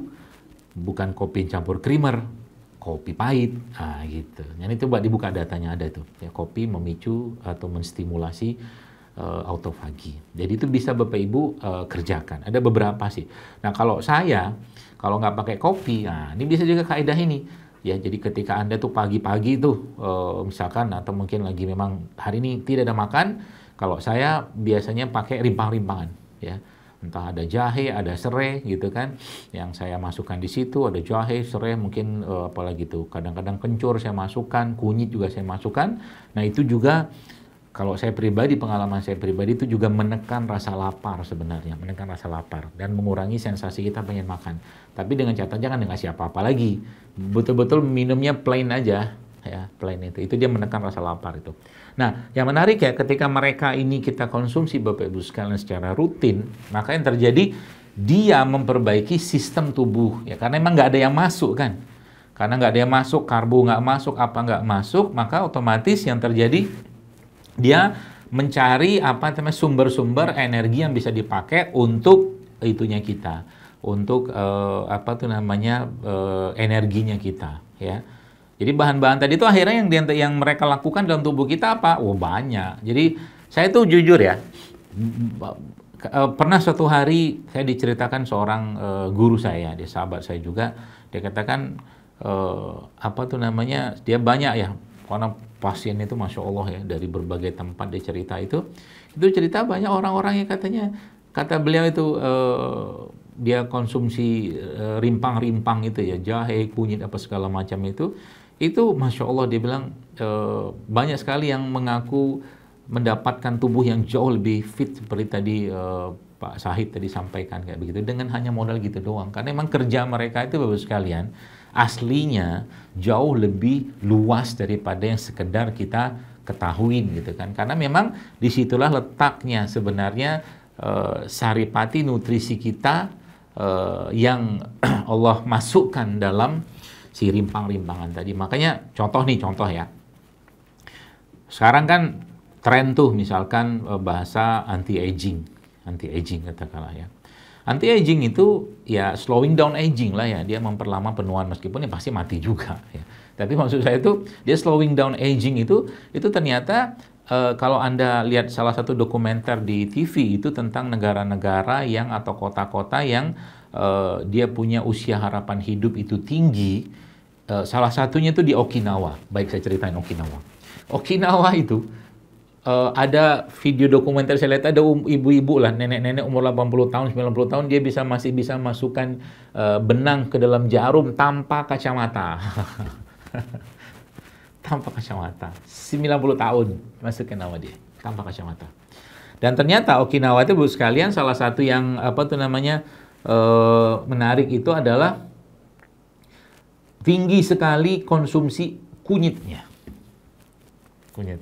bukan kopi campur creamer, kopi pahit, nah gitu. Jadi coba dibuka datanya, ada tuh ya, kopi memicu atau menstimulasi autofagi. Jadi itu bisa Bapak Ibu kerjakan. Ada beberapa sih. Nah kalau nggak pakai kopi, nah ini bisa juga kaidah ini ya. Jadi ketika Anda tuh pagi-pagi tuh misalkan, atau mungkin lagi memang hari ini tidak ada makan, kalau saya biasanya pakai rimpang-rimpangan ya. Entah ada jahe, ada serai gitu kan, yang saya masukkan di situ. Ada jahe, serai, mungkin apalagi tuh, kadang-kadang kencur saya masukkan, kunyit juga saya masukkan. Nah itu juga, kalau saya pribadi, pengalaman saya pribadi, itu juga menekan rasa lapar sebenarnya, menekan rasa lapar dan mengurangi sensasi kita pengen makan. Tapi dengan catatan jangan dikasih apa-apa lagi, betul-betul minumnya plain aja ya, plain itu dia menekan rasa lapar itu. Nah, yang menarik ya, ketika mereka ini kita konsumsi Bapak Ibu sekalian secara rutin, maka yang terjadi, dia memperbaiki sistem tubuh ya, karena emang nggak ada yang masuk kan, karena nggak ada yang masuk, karbo nggak masuk, apa nggak masuk, maka otomatis yang terjadi, dia mencari apa namanya, sumber-sumber energi yang bisa dipakai untuk itunya kita, untuk apa tuh namanya, energinya kita ya. Jadi bahan-bahan tadi itu akhirnya yang mereka lakukan dalam tubuh kita apa? Oh banyak. Jadi saya tuh jujur ya, pernah suatu hari saya diceritakan seorang guru saya, dia sahabat saya juga, dia katakan apa tuh namanya, dia banyak ya, karena pasien itu Masya Allah ya, dari berbagai tempat dia cerita itu cerita banyak orang-orang yang katanya, kata beliau itu dia konsumsi rimpang-rimpang itu ya, jahe, kunyit, apa segala macam itu Masya Allah, dia bilang banyak sekali yang mengaku mendapatkan tubuh yang jauh lebih fit, seperti tadi Pak Syahid tadi sampaikan kayak begitu, dengan hanya modal gitu doang. Karena memang kerja mereka itu Bapak sekalian aslinya jauh lebih luas daripada yang sekedar kita ketahuin gitu kan. Karena memang disitulah letaknya sebenarnya saripati nutrisi kita yang Allah masukkan dalam si rimpang-rimpangan tadi. Makanya contoh ya. Sekarang kan tren tuh misalkan bahasa anti-aging katakanlah ya. Anti-aging itu ya slowing down aging lah ya. Dia memperlama penuaan, meskipun ya pasti mati juga ya. Tapi maksud saya itu dia slowing down aging itu ternyata kalau Anda lihat salah satu dokumenter di TV itu tentang negara-negara yang atau kota-kota yang dia punya usia harapan hidup itu tinggi. Salah satunya itu di Okinawa. Baik, saya ceritain Okinawa. Okinawa itu ada video dokumenter, saya lihat ada ibu-ibu lah, nenek-nenek umur 80 tahun, 90 tahun, dia masih bisa masukkan benang ke dalam jarum tanpa kacamata. Tanpa kacamata. 90 tahun masukin nama dia, tanpa kacamata. Dan ternyata Okinawa itu, Bu sekalian, salah satu yang menarik itu adalah tinggi sekali konsumsi kunyitnya. Kunyit.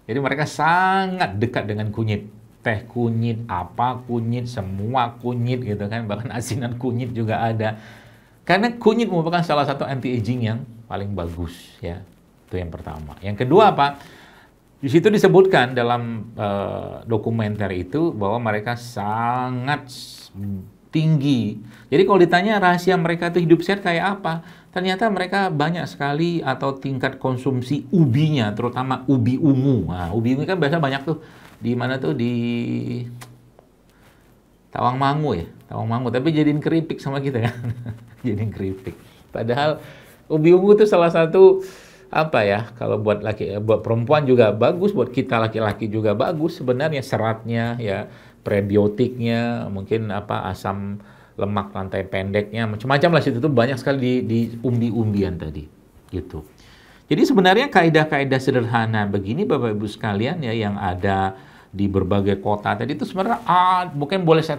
Jadi mereka sangat dekat dengan kunyit. Teh kunyit, apa kunyit, semua kunyit gitu kan. Bahkan asinan kunyit juga ada. Karena kunyit merupakan salah satu anti-aging yang paling bagus ya. Itu yang pertama. Yang kedua apa? Di situ disebutkan dalam dokumenter itu bahwa mereka sangat tinggi. Jadi kalau ditanya rahasia mereka itu hidup sehat kayak apa? Ternyata mereka banyak sekali atau tingkat konsumsi ubinya, terutama ubi ungu. Nah, ubi ungu kan biasa banyak tuh di mana tuh di Tawangmangu ya, Tawangmangu. Tapi jadiin keripik sama kita kan, jadiin keripik. Padahal ubi ungu itu salah satu apa ya? Kalau buat buat perempuan juga bagus, buat kita laki-laki juga bagus. Sebenarnya seratnya ya, prebiotiknya, mungkin asam lemak rantai pendeknya, macam-macam lah situ tuh banyak sekali di umbi-umbian tadi, gitu. Jadi sebenarnya kaidah-kaidah sederhana begini Bapak Ibu sekalian ya yang ada di berbagai kota tadi itu sebenarnya mungkin boleh saya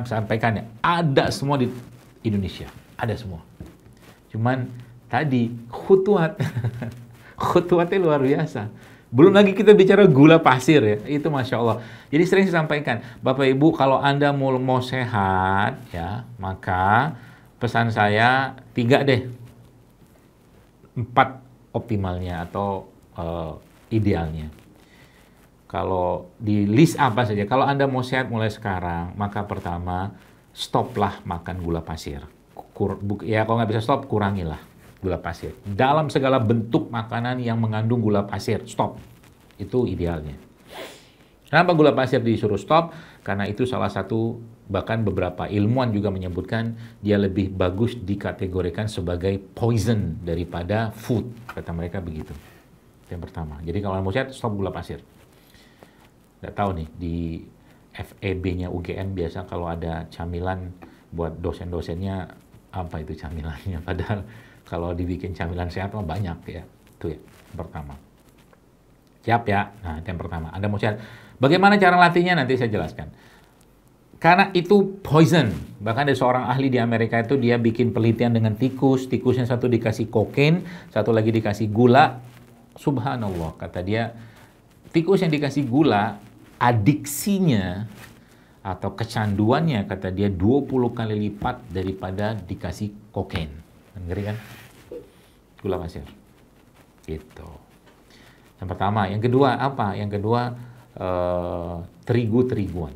sampaikan ya, ada semua di Indonesia, ada semua. Cuman tadi khutuat, khutuatnya luar biasa. Belum lagi kita bicara gula pasir ya, itu Masya Allah. Jadi sering saya sampaikan, Bapak Ibu kalau Anda mau sehat ya, maka pesan saya 3 deh. 4 optimalnya atau idealnya. Kalau di list apa saja, kalau Anda mau sehat mulai sekarang, maka pertama, stoplah makan gula pasir. Ya kalau nggak bisa stop, kurangilah gula pasir. Dalam segala bentuk makanan yang mengandung gula pasir, stop. Itu idealnya. Kenapa gula pasir disuruh stop? Karena itu salah satu, bahkan beberapa ilmuwan juga menyebutkan, dia lebih bagus dikategorikan sebagai poison daripada food. Kata mereka begitu. Yang pertama. Jadi kalau mau sehat, stop gula pasir. Nggak tahu nih, di FEB-nya UGM biasa kalau ada camilan buat dosen-dosennya, apa itu camilannya? Padahal kalau dibikin camilan sehat mah banyak ya. Itu ya, yang pertama. Siap ya? Nah, itu yang pertama. Anda mau sehat. Bagaimana cara latihnya? Nanti saya jelaskan. Karena itu poison. Bahkan ada seorang ahli di Amerika itu dia bikin penelitian dengan tikus. Tikusnya satu dikasih kokain, satu lagi dikasih gula. Subhanallah, kata dia, tikus yang dikasih gula, adiksinya atau kecanduannya, kata dia 20 kali lipat daripada dikasih kokain. Ngeri kan? Gula pasir. Gitu. Yang pertama. Yang kedua apa? Yang kedua terigu-teriguan.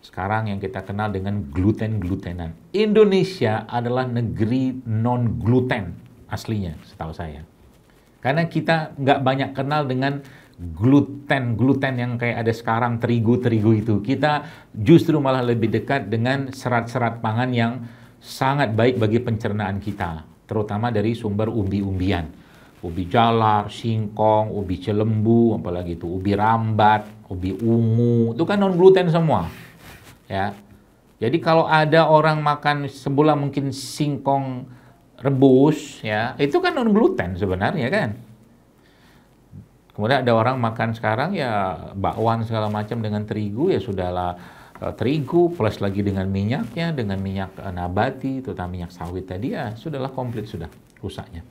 Sekarang yang kita kenal dengan gluten-glutenan. Indonesia adalah negeri non-gluten aslinya, setahu saya. Karena kita nggak banyak kenal dengan gluten yang kayak ada sekarang, terigu-terigu itu. Kita justru malah lebih dekat dengan serat-serat pangan yang sangat baik bagi pencernaan kita, terutama dari sumber umbi-umbian. Ubi jalar, singkong, ubi celembu, apalagi itu ubi rambat, ubi ungu, itu kan non-gluten semua. Ya. Jadi kalau ada orang makan sebulan mungkin singkong rebus, ya, itu kan non-gluten sebenarnya kan. Kemudian ada orang makan sekarang ya bakwan segala macam dengan terigu, ya sudahlah, terigu plus lagi dengan minyaknya, dengan minyak nabati, terutama minyak sawit tadi, ya sudahlah komplit sudah rusaknya.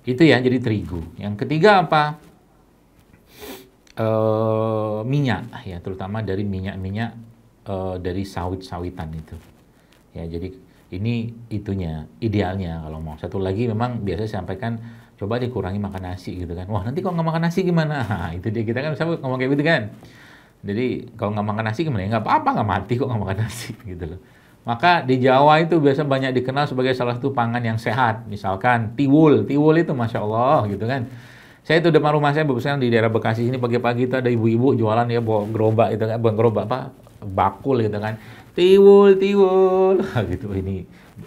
Itu ya, jadi terigu. Yang ketiga apa? Minyak, ya terutama dari minyak-minyak dari sawit-sawitan itu. Ya, jadi ini itunya, idealnya kalau mau. Satu lagi memang biasa saya sampaikan, coba dikurangi makan nasi gitu kan. Wah, nanti kalau nggak makan nasi gimana? Nah, itu dia, kita kan bisa ngomong kayak gitu kan. Jadi kalau nggak makan nasi gimana? Ya nggak apa-apa, nggak mati kok nggak makan nasi gitu loh. Maka di Jawa itu biasa banyak dikenal sebagai salah satu pangan yang sehat. Misalkan tiwul itu Masya Allah gitu kan. Saya itu depan rumah saya, berusaha di daerah Bekasi ini, pagi-pagi itu ada ibu-ibu jualan ya, bawa gerobak itu kan, bukan gerobak apa, bakul gitu kan. Tiwul gitu. Ini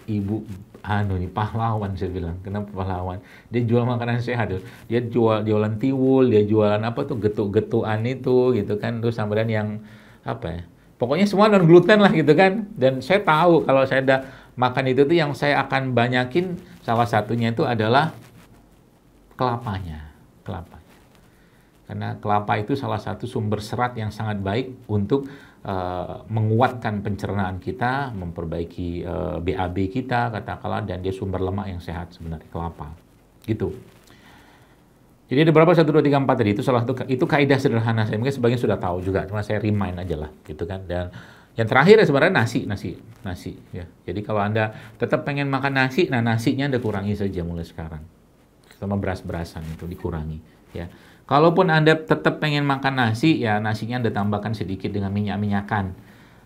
ibu nih pahlawan, saya bilang. Kenapa pahlawan? Dia jual makanan sehat. Dia jualan tiwul, dia jualan apa tuh, getuk-getukan itu gitu kan. Terus sampean yang apa ya? Pokoknya semua non gluten lah gitu kan. Dan saya tahu kalau saya ada makan itu tuh yang saya akan banyakin, salah satunya itu adalah kelapanya. Karena kelapa itu salah satu sumber serat yang sangat baik untuk menguatkan pencernaan kita, memperbaiki BAB kita katakanlah, dan dia sumber lemak yang sehat sebenarnya kelapa. Gitu. Jadi ada berapa 1 2 3 4 tadi itu salah satu itu kaidah sederhana, saya mungkin sebagian sudah tahu juga, cuma saya remind aja lah gitu kan. Dan yang terakhir ya sebenarnya nasi ya. Jadi kalau Anda tetap pengen makan nasi, nah nasinya Anda kurangi saja mulai sekarang. Sama beras-berasan itu dikurangi ya. Kalaupun Anda tetap pengen makan nasi, ya nasinya Anda tambahkan sedikit dengan minyak-minyakan.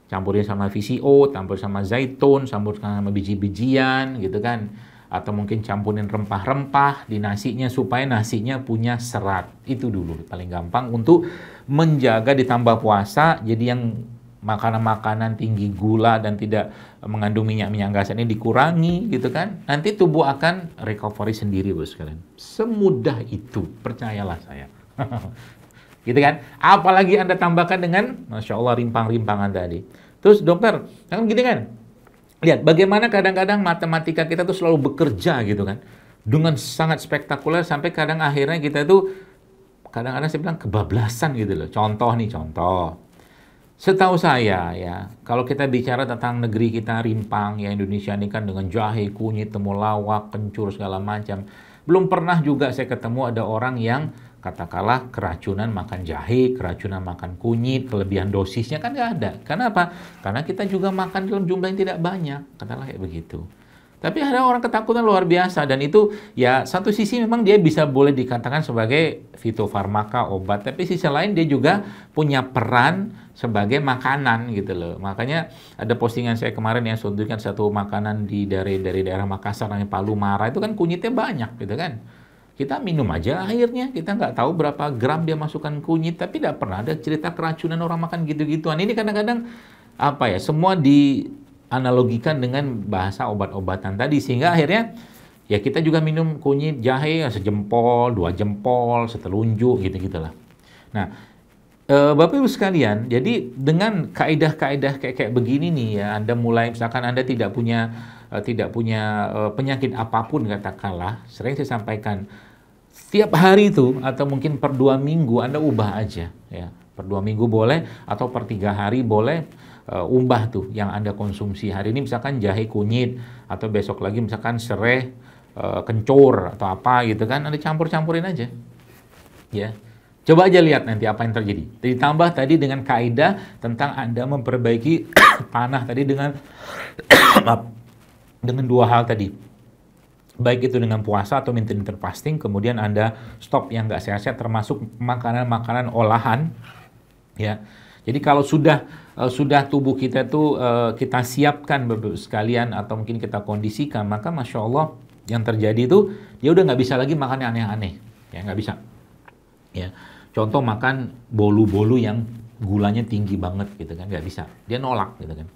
Campurin sama VCO, campur sama zaitun, campur sama biji-bijian gitu kan. Atau mungkin campurin rempah-rempah di nasinya supaya nasinya punya serat. Itu dulu paling gampang untuk menjaga ditambah puasa. Jadi yang makanan-makanan tinggi gula dan tidak mengandung minyak-minyak gas ini dikurangi gitu kan. Nanti tubuh akan recovery sendiri bos sekalian. Semudah itu, percayalah saya. Gitu kan. Apalagi Anda tambahkan dengan Masya Allah rimpang-rimpangan tadi. Terus dokter, kan gini kan. Lihat bagaimana kadang-kadang matematika kita tuh selalu bekerja gitu kan. Dengan sangat spektakuler sampai kadang akhirnya kita tuh kadang-kadang saya bilang kebablasan gitu loh. Contoh. Setahu saya ya, kalau kita bicara tentang negeri kita rimpang ya, Indonesia ini kan dengan jahe, kunyit, temulawak, kencur segala macam. Belum pernah juga saya ketemu ada orang yang katakanlah keracunan makan jahe, keracunan makan kunyit, kelebihan dosisnya kan nggak ada. Karena apa? Karena kita juga makan dalam jumlah yang tidak banyak, katakanlah kayak begitu. Tapi ada orang ketakutan luar biasa, dan itu ya satu sisi memang dia bisa boleh dikatakan sebagai fitofarmaka, obat, tapi sisi lain dia juga punya peran sebagai makanan gitu loh. Makanya ada postingan saya kemarin yang suntikan satu makanan dari daerah Makassar namanya Palu Mara, itu kan kunyitnya banyak gitu kan. Kita minum aja airnya, kita nggak tahu berapa gram dia masukkan kunyit, tapi tidak pernah ada cerita keracunan orang makan gitu-gituan. Ini kadang-kadang apa ya, semua dianalogikan dengan bahasa obat-obatan tadi, sehingga akhirnya ya kita juga minum kunyit jahe sejempol, 2 jempol, setelunjuk gitu-gitulah. Nah, Bapak Ibu sekalian, jadi dengan kaidah-kaidah kayak begini nih ya, Anda mulai misalkan Anda tidak punya penyakit apapun katakanlah, sering saya sampaikan, setiap hari itu atau mungkin per 2 minggu Anda ubah aja ya. Per 2 minggu boleh atau per 3 hari boleh, ubah tuh yang Anda konsumsi. Hari ini misalkan jahe kunyit, atau besok lagi misalkan serai kencur atau apa gitu kan, Anda campur-campurin aja. Ya. Coba aja lihat nanti apa yang terjadi. Ditambah tadi dengan kaidah tentang Anda memperbaiki panah tadi dengan dengan 2 hal tadi. Baik itu dengan puasa atau intermittent fasting, kemudian Anda stop yang nggak sehat-sehat termasuk makanan-makanan olahan. Ya. Jadi kalau sudah tubuh kita tuh kita siapkan sekalian atau mungkin kita kondisikan, maka Masya Allah yang terjadi itu dia udah nggak bisa lagi makan yang aneh-aneh. Ya, nggak bisa. Ya. Contoh makan bolu-bolu yang gulanya tinggi banget gitu kan, nggak bisa. Dia nolak gitu kan.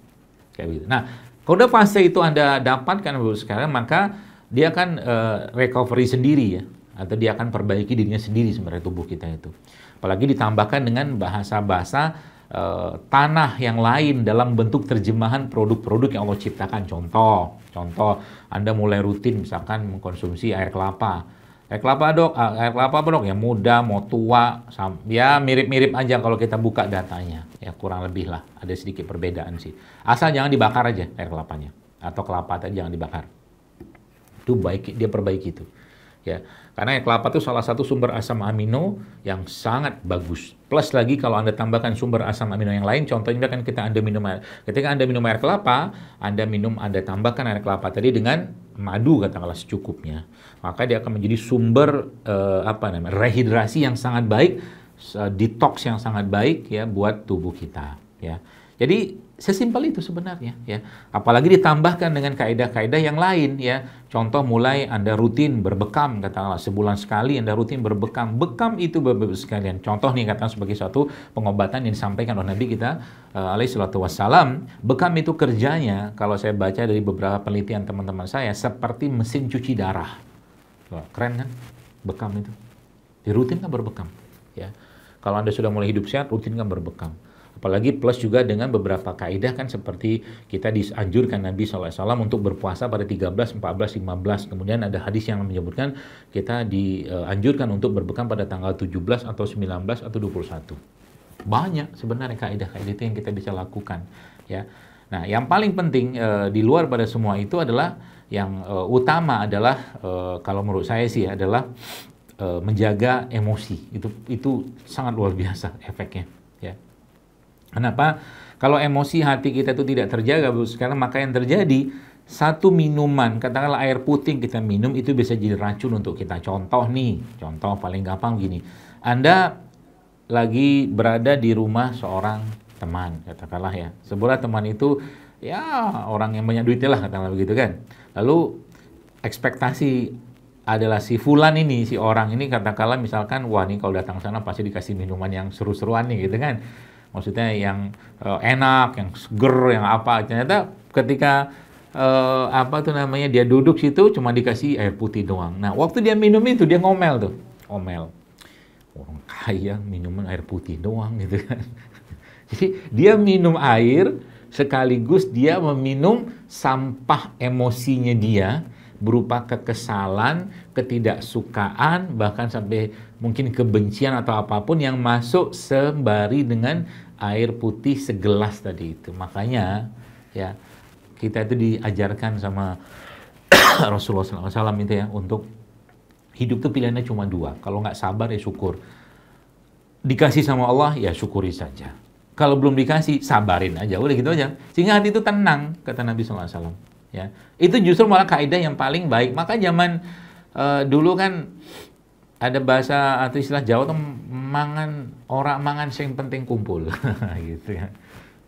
Kayak gitu. Nah, kalau udah fase itu Anda dapatkan sekarang, maka dia akan recovery sendiri ya, atau dia akan perbaiki dirinya sendiri sebenarnya tubuh kita itu. Apalagi ditambahkan dengan bahasa-bahasa tanah yang lain dalam bentuk terjemahan produk-produk yang Allah ciptakan. Contoh Anda mulai rutin misalkan mengkonsumsi air kelapa. Air kelapa apa dok? Ya muda, mau tua, ya mirip-mirip aja kalau kita buka datanya. Ya kurang lebih lah, ada sedikit perbedaan sih. Asal jangan dibakar aja air kelapanya. Atau kelapa tadi jangan dibakar. Itu baik, dia perbaiki itu. Ya, karena air kelapa itu salah satu sumber asam amino yang sangat bagus. Plus lagi kalau Anda tambahkan sumber asam amino yang lain, contohnya kan ketika Anda minum air kelapa, Anda tambahkan air kelapa tadi dengan madu katakanlah secukupnya. Maka dia akan menjadi sumber rehidrasi yang sangat baik, detox yang sangat baik ya buat tubuh kita ya. Jadi sesimpel itu sebenarnya ya. Apalagi ditambahkan dengan kaidah-kaidah yang lain ya. Contoh mulai Anda rutin berbekam, katakanlah sebulan sekali Anda rutin berbekam. Bekam itu Bapak-Ibu sekalian. Contoh nih katakan sebagai suatu pengobatan yang disampaikan oleh Nabi kita alaihi salatu wassalam. Bekam itu kerjanya kalau saya baca dari beberapa penelitian teman-teman saya seperti mesin cuci darah. Wah, keren kan? Bekam itu. Dirutinkan berbekam ya. Kalau Anda sudah mulai hidup sehat, rutinkan berbekam. Apalagi plus juga dengan beberapa kaidah kan, seperti kita dianjurkan Nabi SAW untuk berpuasa pada 13, 14, 15. Kemudian ada hadis yang menyebutkan kita dianjurkan untuk berbuka pada tanggal 17 atau 19 atau 21. Banyak sebenarnya kaidah-kaidah itu yang kita bisa lakukan, ya. Nah, yang paling penting di luar pada semua itu adalah yang utama adalah kalau menurut saya sih adalah menjaga emosi. Itu sangat luar biasa efeknya, ya. Kenapa? Kalau emosi hati kita itu tidak terjaga, sekarang maka yang terjadi, satu minuman, katakanlah air putih kita minum, itu bisa jadi racun untuk kita. Contoh paling gampang gini. Anda lagi berada di rumah seorang teman, katakanlah ya. Sebuah teman itu, ya orang yang banyak duitnya lah, katakanlah begitu kan. Lalu ekspektasi adalah si fulan ini, si orang ini katakanlah misalkan, wah nih kalau datang sana pasti dikasih minuman yang seru-seruan nih gitu kan. Maksudnya yang enak, yang seger, yang apa. Ternyata ketika dia duduk situ cuma dikasih air putih doang. Nah, waktu dia minum itu dia ngomel. Orang kaya minuman air putih doang gitu kan. Jadi dia minum air sekaligus dia meminum sampah emosinya dia, berupa kekesalan, ketidaksukaan, bahkan sampai mungkin kebencian atau apapun yang masuk sembari dengan air putih segelas tadi itu. Makanya ya kita itu diajarkan sama Rasulullah SAW itu ya, untuk hidup itu pilihannya cuma dua. Kalau nggak sabar ya syukur. Dikasih sama Allah ya syukuri saja. Kalau belum dikasih sabarin aja, udah gitu aja. Sehingga hati itu tenang, kata Nabi SAW. Ya, itu justru malah kaidah yang paling baik. Maka zaman dulu kan ada bahasa atau istilah Jawa tuh mangan sing penting kumpul gitu ya.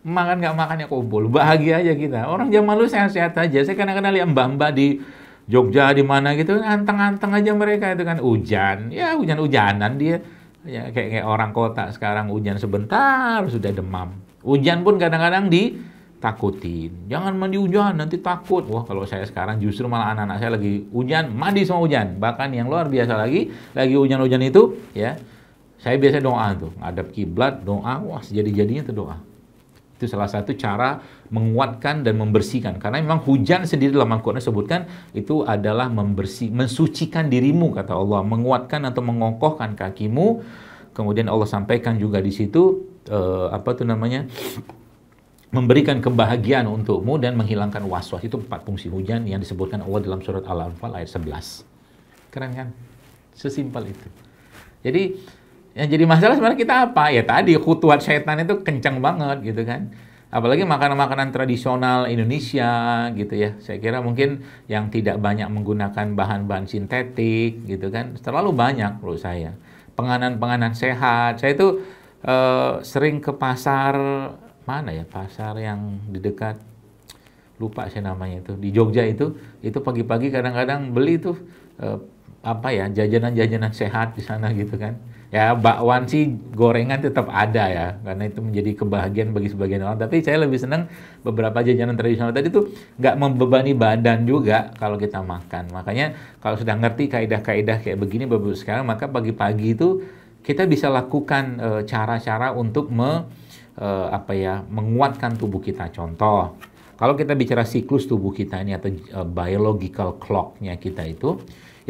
Makan nggak makannya kumpul, bahagia aja kita. Orang zaman dulu sehat-sehat aja. Saya kadang-kadang lihat mbak-mbak di Jogja di mana gitu, anteng-anteng aja mereka itu kan. Hujan, ya hujan-hujanan dia. Ya kayak orang kota sekarang, hujan sebentar sudah demam. Hujan pun kadang-kadang takutin, jangan mandi hujan nanti takut. Wah, kalau saya sekarang justru malah anak-anak saya lagi hujan, mandi sama hujan. Bahkan yang luar biasa lagi hujan-hujan itu ya, saya biasa doa tuh, ngadep kiblat, doa, wah jadi-jadinya tuh doa. Itu salah satu cara menguatkan dan membersihkan. Karena memang hujan sendiri dalam Al-Quran disebutkan itu adalah mensucikan dirimu, kata Allah, menguatkan atau mengokohkan kakimu. Kemudian Allah sampaikan juga di situ memberikan kebahagiaan untukmu dan menghilangkan waswas. Itu 4 fungsi hujan yang disebutkan Allah dalam surat Al-Anfal ayat 11. Keren kan? Sesimpel itu. Jadi yang jadi masalah sebenarnya kita apa? Ya tadi khutuat syaitan itu kencang banget gitu kan. Apalagi makanan-makanan tradisional Indonesia gitu ya. Saya kira mungkin yang tidak banyak menggunakan bahan-bahan sintetik gitu kan. Terlalu banyak menurut saya. Penganan-penganan sehat. Saya itu sering ke pasar, mana ya, pasar yang di dekat, lupa saya namanya itu, di Jogja itu pagi-pagi kadang-kadang beli tuh jajanan-jajanan sehat di sana gitu kan. Ya bakwan sih, gorengan tetap ada ya, karena itu menjadi kebahagiaan bagi sebagian orang. Tapi saya lebih senang beberapa jajanan tradisional tadi tuh nggak membebani badan juga kalau kita makan. Makanya kalau sudah ngerti kaidah-kaidah kayak begini baru sekarang, maka pagi-pagi itu kita bisa lakukan cara-cara untuk menguatkan tubuh kita. Contoh, kalau kita bicara siklus tubuh kita ini atau biological clock-nya kita itu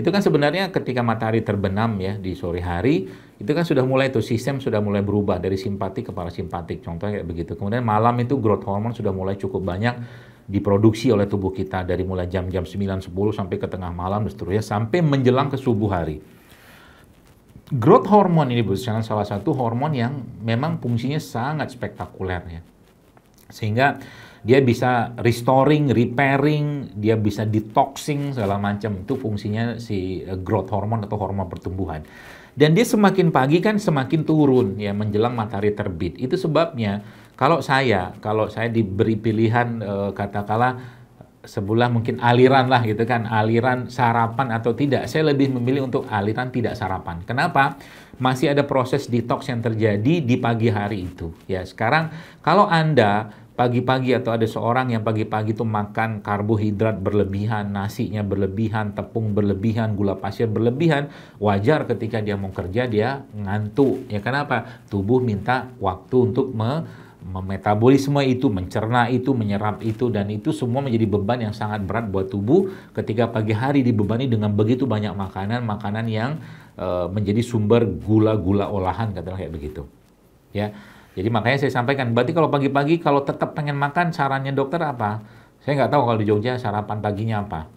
kan sebenarnya ketika matahari terbenam ya di sore hari, itu kan sudah mulai tuh sistem sudah mulai berubah dari simpatik ke parasimpatik. Contohnya kayak begitu. Kemudian malam itu growth hormone sudah mulai cukup banyak diproduksi oleh tubuh kita dari mulai jam-jam 9-10 sampai ke tengah malam dan seterusnya sampai menjelang ke subuh hari. Growth hormone ini salah satu hormon yang memang fungsinya sangat spektakuler ya. Sehingga dia bisa restoring, repairing, dia bisa detoxing segala macam. Itu fungsinya si growth hormone atau hormon pertumbuhan. Dan dia semakin pagi kan semakin turun ya menjelang matahari terbit. Itu sebabnya kalau saya diberi pilihan katakanlah sebulan mungkin aliran lah gitu kan, aliran sarapan atau tidak, saya lebih memilih untuk aliran tidak sarapan. Kenapa? Masih ada proses detox yang terjadi di pagi hari itu. Ya, sekarang kalau Anda pagi-pagi atau ada seorang yang pagi-pagi itu makan karbohidrat berlebihan, nasinya berlebihan, tepung berlebihan, gula pasir berlebihan, wajar ketika dia mau kerja dia ngantuk. Ya kenapa? Tubuh minta waktu untuk memetabolisme itu, mencerna itu, menyerap itu, dan itu semua menjadi beban yang sangat berat buat tubuh ketika pagi hari dibebani dengan begitu banyak makanan yang menjadi sumber gula-gula olahan, katakanlah kayak begitu. Ya, jadi makanya saya sampaikan, berarti kalau pagi-pagi kalau tetap pengen makan, sarannya dokter apa? Saya nggak tahu kalau di Jogja sarapan paginya apa.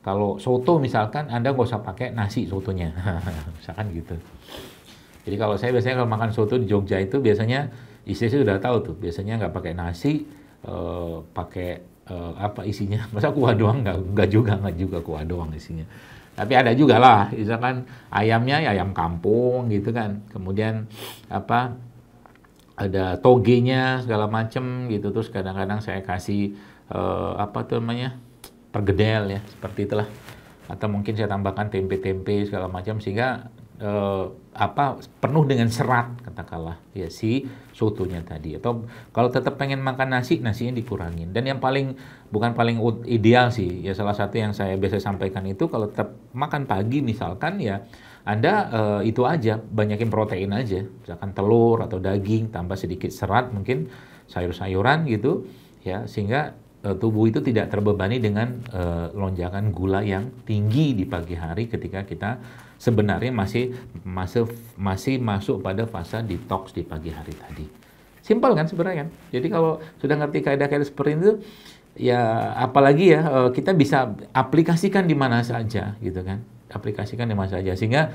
Kalau soto misalkan, Anda nggak usah pakai nasi sotonya, misalkan gitu. Jadi kalau saya biasanya kalau makan soto di Jogja itu biasanya istri saya udah tahu tuh, biasanya nggak pakai nasi, pakai apa isinya? Masa kuah doang? Nggak juga kuah doang isinya. Tapi ada juga lah, misalkan ayamnya ya ayam kampung gitu kan. Kemudian apa? Ada togenya segala macem gitu. Terus kadang-kadang saya kasih apa tuh namanya? Pergedel ya, seperti itulah. Atau mungkin saya tambahkan tempe-tempe segala macam sehingga penuh dengan serat, katakanlah ya si sotonya tadi. Atau kalau tetap pengen makan nasinya dikurangin. Dan yang bukan paling ideal sih, ya salah satu yang saya biasa sampaikan itu kalau tetap makan pagi misalkan ya Anda itu aja, banyakin protein aja, misalkan telur atau daging tambah sedikit serat, mungkin sayur-sayuran gitu ya, sehingga tubuh itu tidak terbebani dengan lonjakan gula yang tinggi di pagi hari ketika kita sebenarnya masih masuk pada fase detox di pagi hari tadi. Simpel kan sebenarnya kan? Jadi kalau sudah ngerti kaidah-kaidah seperti itu, ya apalagi ya kita bisa aplikasikan di mana saja gitu kan? Aplikasikan di mana saja sehingga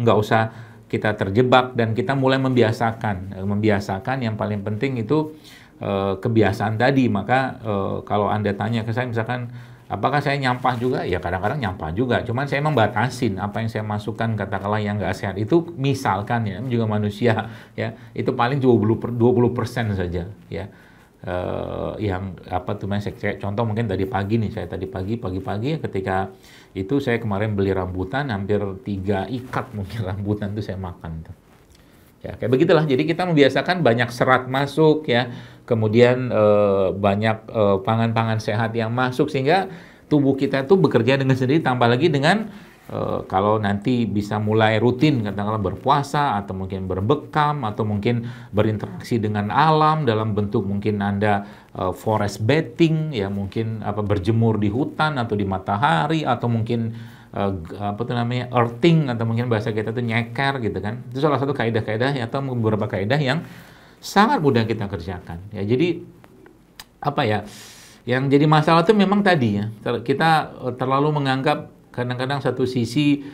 nggak usah kita terjebak dan kita mulai membiasakan yang paling penting itu kebiasaan tadi. Maka kalau Anda tanya ke saya misalkan apakah saya nyampah juga? Ya kadang-kadang nyampah juga. Cuman saya membatasin apa yang saya masukkan, katakanlah yang nggak sehat itu, misalkan ya, juga manusia ya, itu paling 20% saja ya. Yang apa tuh saya contoh mungkin tadi pagi nih, saya tadi pagi ketika itu saya kemarin beli rambutan hampir 3 ikat mungkin rambutan itu saya makan tuh. Ya, kayak begitulah. Jadi kita membiasakan banyak serat masuk ya. Kemudian banyak pangan-pangan sehat yang masuk sehingga tubuh kita itu bekerja dengan sendiri, tambah lagi dengan kalau nanti bisa mulai rutin katakanlah berpuasa atau mungkin berbekam atau mungkin berinteraksi dengan alam dalam bentuk mungkin Anda forest bathing ya, mungkin berjemur di hutan atau di matahari atau mungkin earthing atau mungkin bahasa kita tuh nyeker gitu kan. Itu salah satu kaidah-kaidah atau beberapa kaidah yang sangat mudah kita kerjakan ya. Jadi yang jadi masalah itu memang tadi ya, kita terlalu menganggap kadang-kadang satu sisi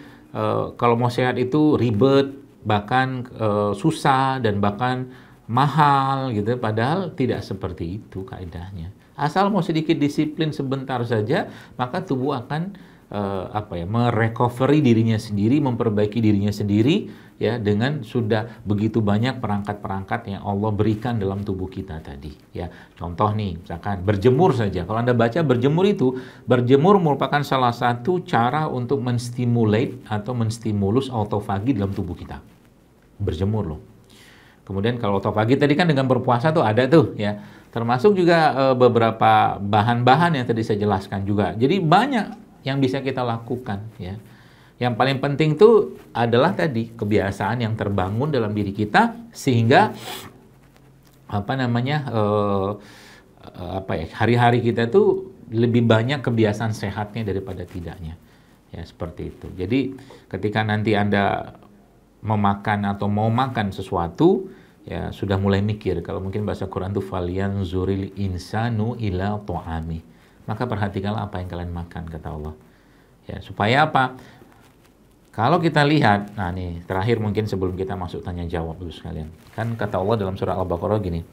kalau mau sehat itu ribet, bahkan susah dan bahkan mahal gitu, padahal tidak seperti itu kaidahnya. Asal mau sedikit disiplin sebentar saja, maka tubuh akan merecovery dirinya sendiri, memperbaiki dirinya sendiri ya, dengan sudah begitu banyak perangkat-perangkat yang Allah berikan dalam tubuh kita tadi ya. Contoh nih, misalkan berjemur saja. Kalau Anda baca berjemur merupakan salah satu cara untuk menstimulate atau menstimulus autofagi dalam tubuh kita. Berjemur loh. Kemudian kalau autofagi tadi kan dengan berpuasa tuh ada tuh ya. Termasuk juga beberapa bahan-bahan yang tadi saya jelaskan juga. Jadi banyak yang bisa kita lakukan ya. Yang paling penting itu adalah tadi kebiasaan yang terbangun dalam diri kita sehingga hari-hari kita itu lebih banyak kebiasaan sehatnya daripada tidaknya. Ya seperti itu. Jadi ketika nanti Anda memakan atau mau makan sesuatu ya sudah mulai mikir, kalau mungkin bahasa Quran itu falyanzuril insanu ila ta'ami. Maka perhatikanlah apa yang kalian makan, kata Allah. Ya, supaya apa? Kalau kita lihat, nah nih, terakhir mungkin sebelum kita masuk tanya jawab dulu sekalian. Kan kata Allah dalam surah Al-Baqarah gini,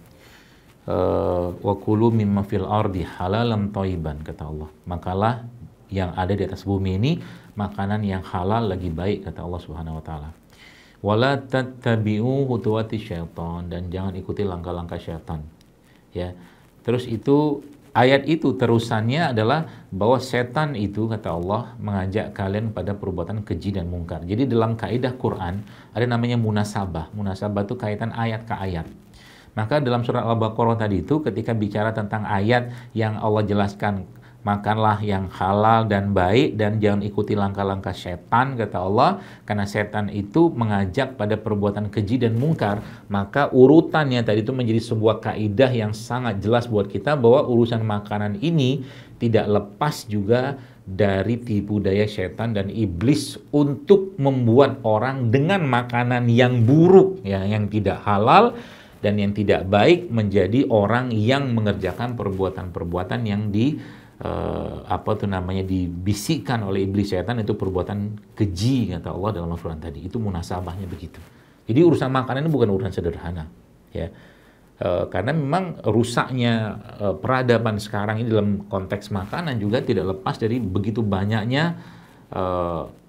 wa kulu mimma fil ardi halalan thayyiban, kata Allah. Makalah yang ada di atas bumi ini makanan yang halal lagi baik, kata Allah Subhanahu wa taala. Wala tattabi'u khutuwati syaitan, dan jangan ikuti langkah-langkah syaitan. Ya. Terus itu ayat itu terusannya adalah bahwa setan itu, kata Allah, mengajak kalian pada perbuatan keji dan mungkar. Jadi dalam kaidah Quran ada namanya munasabah. Munasabah itu kaitan ayat ke ayat. Maka dalam surah Al-Baqarah tadi itu ketika bicara tentang ayat yang Allah jelaskan Makanlah yang halal dan baik dan jangan ikuti langkah-langkah setan, kata Allah, karena setan itu mengajak pada perbuatan keji dan mungkar. Maka urutannya tadi itu menjadi sebuah kaidah yang sangat jelas buat kita bahwa urusan makanan ini tidak lepas juga dari tipu daya setan dan iblis untuk membuat orang dengan makanan yang buruk, ya, yang tidak halal dan yang tidak baik, menjadi orang yang mengerjakan perbuatan-perbuatan yang dibisikkan oleh iblis setan, itu perbuatan keji, kata Allah dalam Al-Quran tadi. Itu munasabahnya begitu. Jadi urusan makanan ini bukan urusan sederhana, ya. Karena memang rusaknya peradaban sekarang ini dalam konteks makanan juga tidak lepas dari begitu banyaknya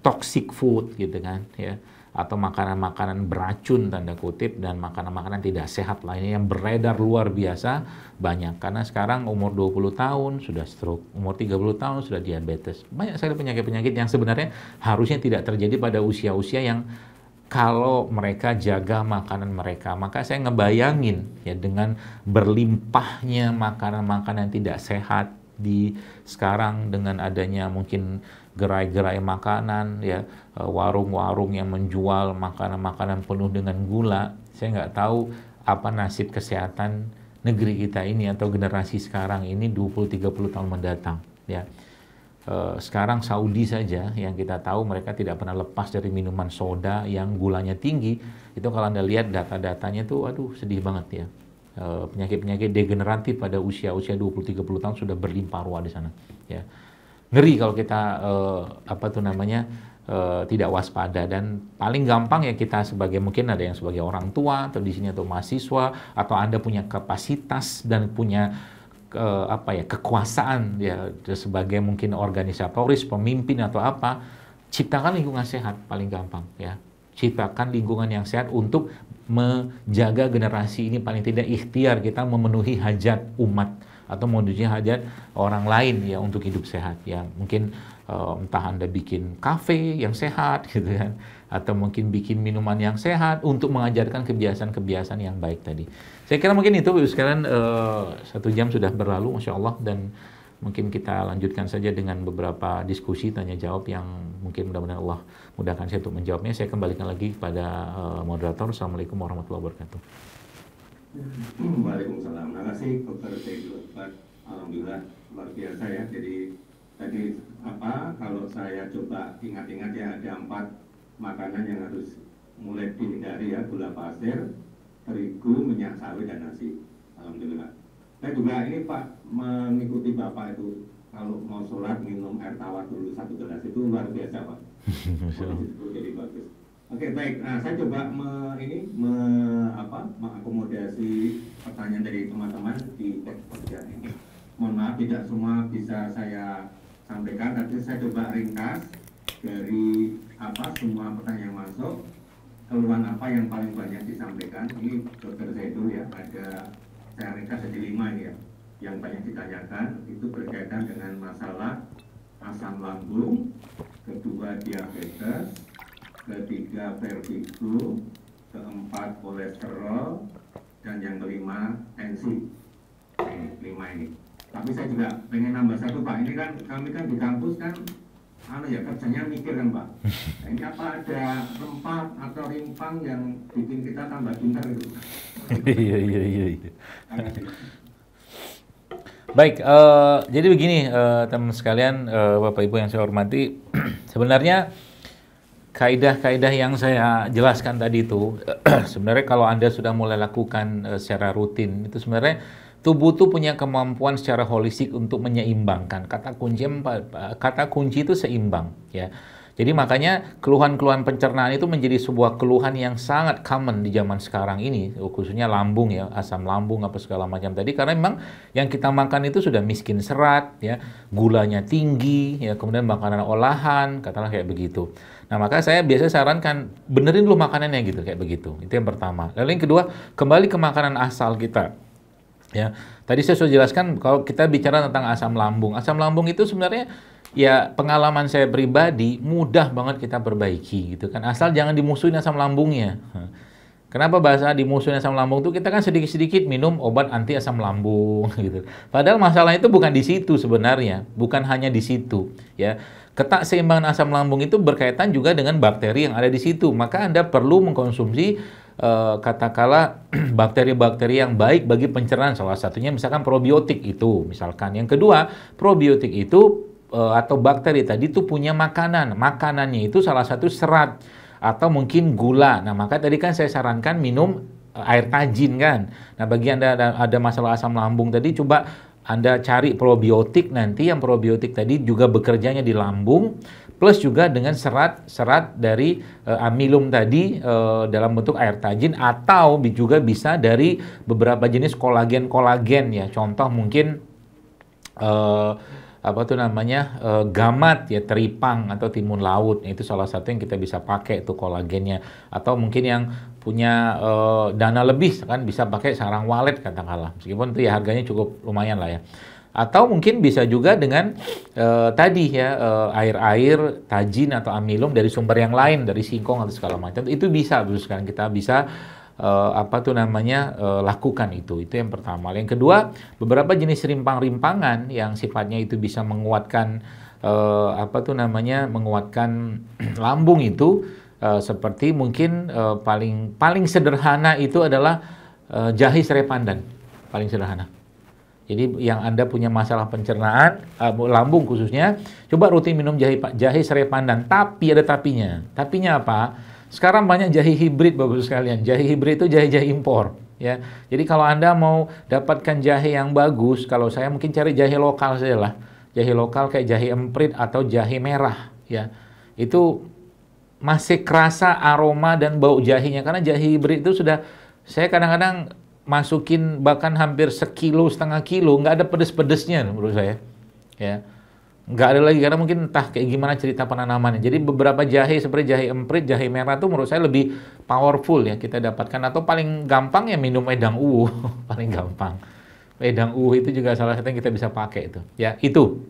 toxic food, gitu kan, ya, atau makanan-makanan beracun tanda kutip, dan makanan-makanan tidak sehat lainnya yang beredar luar biasa banyak. Karena sekarang umur 20 tahun sudah stroke, umur 30 tahun sudah diabetes. Banyak sekali penyakit-penyakit yang sebenarnya harusnya tidak terjadi pada usia-usia yang kalau mereka jaga makanan mereka. Maka saya ngebayangin, ya, dengan berlimpahnya makanan-makanan tidak sehat di sekarang, dengan adanya mungkin gerai-gerai makanan, ya, warung-warung yang menjual makanan-makanan penuh dengan gula. Saya nggak tahu apa nasib kesehatan negeri kita ini atau generasi sekarang ini 20-30 tahun mendatang, ya. Sekarang Saudi saja yang kita tahu mereka tidak pernah lepas dari minuman soda yang gulanya tinggi. Itu kalau Anda lihat data-datanya tuh, aduh, sedih banget, ya. Penyakit-penyakit degeneratif pada usia-usia 20-30 tahun sudah berlimpah ruah di sana, ya. Ngeri kalau kita tidak waspada. Dan paling gampang ya kita sebagai, mungkin ada yang sebagai orang tua atau di sini atau mahasiswa, atau Anda punya kapasitas dan punya kekuasaan, ya, sebagai mungkin organisatoris, pemimpin atau apa, ciptakan lingkungan sehat paling gampang, ya. Ciptakan lingkungan yang sehat untuk menjaga generasi ini, paling tidak ikhtiar kita memenuhi hajat umat atau memenuhi hajat orang lain, ya, untuk hidup sehat, ya. Mungkin entah Anda bikin kafe yang sehat, gitu kan, atau mungkin bikin minuman yang sehat untuk mengajarkan kebiasaan-kebiasaan yang baik tadi. Saya kira mungkin itu, sekalian, 1 jam sudah berlalu, Masya Allah, dan mungkin kita lanjutkan saja dengan beberapa diskusi tanya jawab yang mungkin mudah-mudahan Allah mudahkan saya untuk menjawabnya. Saya kembalikan lagi kepada moderator. Assalamualaikum warahmatullahi wabarakatuh. Waalaikumsalam. Terima kasih Dr. Saidul. Alhamdulillah luar biasa, ya. Jadi tadi kalau saya coba ingat-ingat, ya, ada 4 makanan yang harus mulai dihindari, ya: gula pasir, terigu, minyak sawit, dan nasi. Alhamdulillah. Saya juga ini Pak mengikuti Bapak itu, kalau mau sholat minum air tawar dulu 1 gelas, itu luar biasa, Pak. Jadi bagus. Oke, baik. Nah, saya coba mengakomodasi pertanyaan dari teman-teman di podcast ini. Mohon maaf tidak semua bisa saya sampaikan, tapi saya coba ringkas dari semua pertanyaan yang masuk, keluhan apa yang paling banyak disampaikan. Ini Dr. Zaidul, ya, ada, saya ringkas jadi 5 ini, ya, yang banyak ditanyakan. Itu berkaitan dengan masalah asam lambung, kedua diabetes, ketiga vertigo, keempat kolesterol, dan yang kelima tensi. 5 ini. Tapi saya juga pengen nambah 1, Pak. Ini kan kami kan di kampus kan, kerjanya mikir kan, Pak. Nah, ini apa ada rempah atau rimpang yang bikin kita tambah pintar itu? Iya. Baik, jadi begini, teman sekalian, Bapak Ibu yang saya hormati, sebenarnya kaidah-kaidah yang saya jelaskan tadi itu, sebenarnya kalau Anda sudah mulai lakukan secara rutin, itu sebenarnya tubuh itu punya kemampuan secara holistik untuk menyeimbangkan. Kata kunci itu seimbang, ya. Jadi makanya keluhan-keluhan pencernaan itu menjadi sebuah keluhan yang sangat common di zaman sekarang ini, khususnya lambung, ya, asam lambung apa segala macam tadi, karena memang yang kita makan itu sudah miskin serat, ya, gulanya tinggi, ya, kemudian makanan olahan, katakanlah kayak begitu. Nah, maka saya biasa sarankan benerin dulu makanannya gitu, kayak begitu. Itu yang pertama. Lalu yang kedua, kembali ke makanan asal kita. Ya, tadi saya sudah jelaskan kalau kita bicara tentang asam lambung. Asam lambung itu sebenarnya, ya, pengalaman saya pribadi mudah banget kita perbaiki, gitu kan. Asal jangan dimusuhin asam lambungnya. Kenapa bahasa dimusuhin asam lambung itu kita kan sedikit-sedikit minum obat anti asam lambung gitu. Padahal masalah itu bukan di situ sebenarnya, bukan hanya di situ ya. Ketakseimbangan asam lambung itu berkaitan juga dengan bakteri yang ada di situ. Maka Anda perlu mengkonsumsi katakanlah bakteri-bakteri yang baik bagi pencernaan, salah satunya misalkan probiotik itu misalkan. Yang kedua, probiotik itu atau bakteri tadi itu punya makanannya itu salah satu serat atau mungkin gula. Nah maka tadi kan saya sarankan minum air tajin kan. Nah bagi Anda ada masalah asam lambung tadi, coba Anda cari probiotik, nanti yang probiotik tadi juga bekerjanya di lambung plus juga dengan serat dari amilum tadi dalam bentuk air tajin, atau juga bisa dari beberapa jenis kolagen ya. Contoh mungkin gamat ya, teripang atau timun laut. Itu salah satu yang kita bisa pakai itu kolagennya. Atau mungkin yang punya dana lebih kan bisa pakai sarang walet katakanlah. Meskipun itu ya harganya cukup lumayan lah ya. Atau mungkin bisa juga dengan air-air tajin atau amilum dari sumber yang lain, dari singkong atau segala macam. Itu bisa, sekarang kita bisa lakukan itu. Itu yang pertama. Yang kedua, beberapa jenis rimpang-rimpangan yang sifatnya itu bisa menguatkan menguatkan lambung itu, seperti mungkin paling sederhana itu adalah jahe serai pandan, paling sederhana. Jadi yang Anda punya masalah pencernaan, lambung khususnya, coba rutin minum jahe serai pandan. Tapi ada tapinya. Tapinya apa? Sekarang banyak jahe hibrid, bagus sekalian. Jahe hibrid itu jahe-jahe impor. Ya. Jadi kalau Anda mau dapatkan jahe yang bagus, kalau saya mungkin cari jahe lokal saja lah. Jahe lokal kayak jahe emprit atau jahe merah. Ya. Itu masih kerasa aroma dan bau jahenya. Karena jahe hibrid itu sudah, saya kadang-kadang masukin bahkan hampir 1,5 kilo, nggak ada pedes-pedesnya menurut saya. Ya. Nggak ada lagi, karena mungkin entah kayak gimana cerita penanamannya. Jadi beberapa jahe seperti jahe emprit, jahe merah itu menurut saya lebih powerful ya kita dapatkan. Atau paling gampang ya minum wedang uwu. Paling gampang. Wedang uwu itu juga salah satu yang kita bisa pakai itu. Ya, itu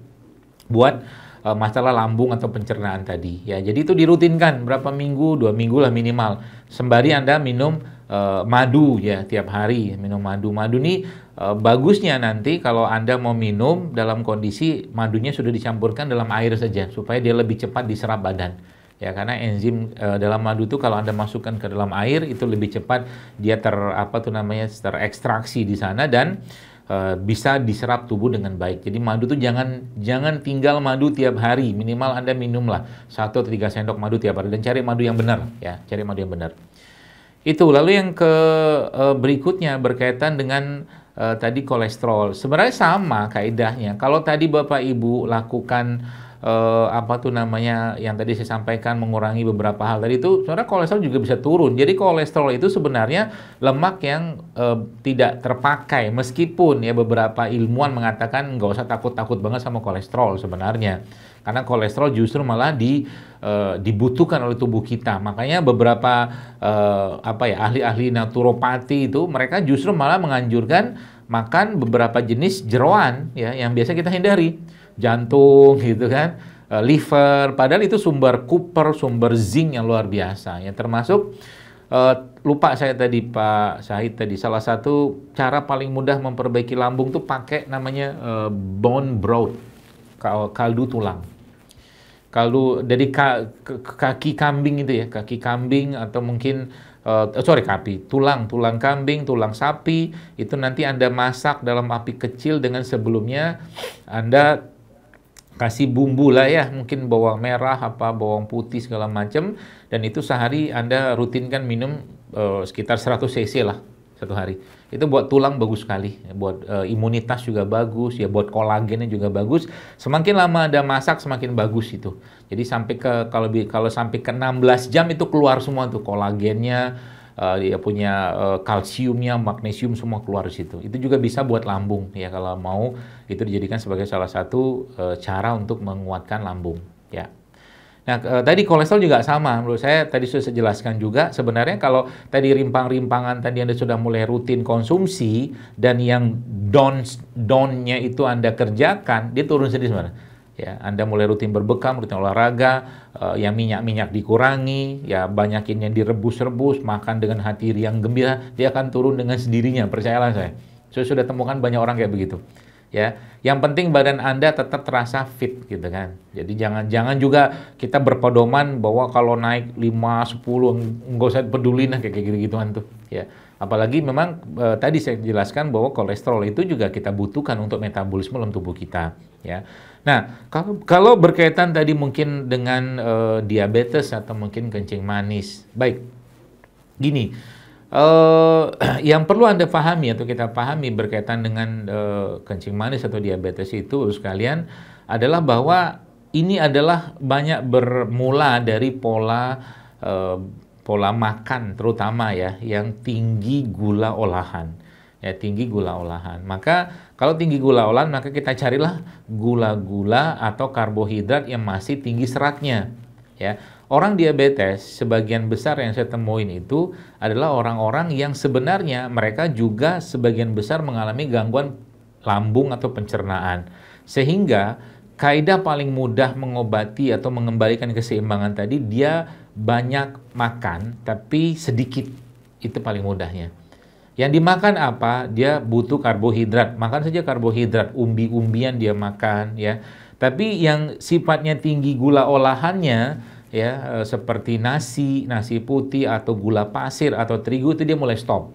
buat masalah lambung atau pencernaan tadi. Ya, jadi itu dirutinkan berapa minggu, 2 minggu lah minimal. Sembari Anda minum madu ya tiap hari, minum madu. Madu ini bagusnya nanti kalau Anda mau minum dalam kondisi madunya sudah dicampurkan dalam air saja supaya dia lebih cepat diserap badan. Ya, karena enzim dalam madu itu kalau Anda masukkan ke dalam air itu lebih cepat dia terekstraksi di sana dan bisa diserap tubuh dengan baik. Jadi madu itu jangan tinggal madu tiap hari, minimal Anda minumlah 1 atau 3 sendok madu tiap hari, dan cari madu yang benar ya, cari madu yang benar. Itu. Lalu yang berikutnya berkaitan dengan tadi kolesterol. Sebenarnya sama kaidahnya. Kalau tadi Bapak Ibu lakukan yang tadi saya sampaikan, mengurangi beberapa hal tadi itu, sebenarnya kolesterol juga bisa turun. Jadi kolesterol itu sebenarnya lemak yang tidak terpakai, meskipun ya beberapa ilmuwan mengatakan nggak usah takut-takut banget sama kolesterol sebenarnya, karena kolesterol justru malah dibutuhkan oleh tubuh kita. Makanya beberapa ahli-ahli naturopati itu mereka justru malah menganjurkan makan beberapa jenis jeroan ya yang biasa kita hindari. Jantung gitu kan, liver, padahal itu sumber kuper, sumber zinc yang luar biasa ya. Termasuk lupa saya tadi Pak Syahid tadi, salah satu cara paling mudah memperbaiki lambung tuh pakai namanya bone broth, kaldu tulang. Kaldu dari kaki kambing itu ya, kaki kambing atau mungkin tulang kambing, tulang sapi, itu nanti Anda masak dalam api kecil dengan sebelumnya Anda kasih bumbu lah ya, mungkin bawang merah, bawang putih segala macam, dan itu sehari Anda rutinkan minum sekitar 100 cc lah satu hari. Itu buat tulang bagus sekali, buat imunitas juga bagus, ya buat kolagennya juga bagus. Semakin lama Anda masak semakin bagus itu. Jadi sampai kalau sampai ke 16 jam itu keluar semua tuh kolagennya, dia punya kalsiumnya, magnesium semua keluar di situ. Itu juga bisa buat lambung ya, kalau mau itu dijadikan sebagai salah satu cara untuk menguatkan lambung ya. Nah, tadi kolesterol juga sama, menurut saya tadi sudah saya jelaskan juga. Sebenarnya kalau tadi rimpang-rimpangan tadi Anda sudah mulai rutin konsumsi dan yang down-nya itu Anda kerjakan, dia turun sendiri sebenarnya. ya. Anda mulai rutin berbekam, rutin olahraga, yang minyak-minyak dikurangi, ya banyakin yang direbus-rebus, makan dengan hati yang gembira, dia akan turun dengan sendirinya, percayalah saya. Saya sudah temukan banyak orang kayak begitu. Ya, yang penting badan Anda tetap terasa fit gitu kan. Jadi jangan juga kita berpedoman bahwa kalau naik 5, 10 nggak usah peduli nah kayak gitu-gituan tuh, ya. Apalagi memang tadi saya jelaskan bahwa kolesterol itu juga kita butuhkan untuk metabolisme dalam tubuh kita, ya. Nah, kalau berkaitan tadi mungkin dengan diabetes atau mungkin kencing manis. Baik. Gini, yang perlu Anda pahami atau kita pahami berkaitan dengan kencing manis atau diabetes itu sekalian adalah bahwa ini adalah banyak bermula dari pola makan terutama ya yang tinggi gula olahan. Ya, tinggi gula olahan. Maka kalau tinggi gula olahan maka kita carilah gula-gula atau karbohidrat yang masih tinggi seratnya. Ya. Orang diabetes, sebagian besar yang saya temuin itu adalah orang-orang yang sebenarnya mereka juga sebagian besar mengalami gangguan lambung atau pencernaan. Sehingga kaidah paling mudah mengobati atau mengembalikan keseimbangan tadi, dia banyak makan tapi sedikit. Itu paling mudahnya. Yang dimakan apa? Dia butuh karbohidrat. Makan saja karbohidrat, umbi-umbian dia makan ya. Tapi yang sifatnya tinggi gula olahannya ya seperti nasi putih atau gula pasir atau terigu itu dia mulai stop.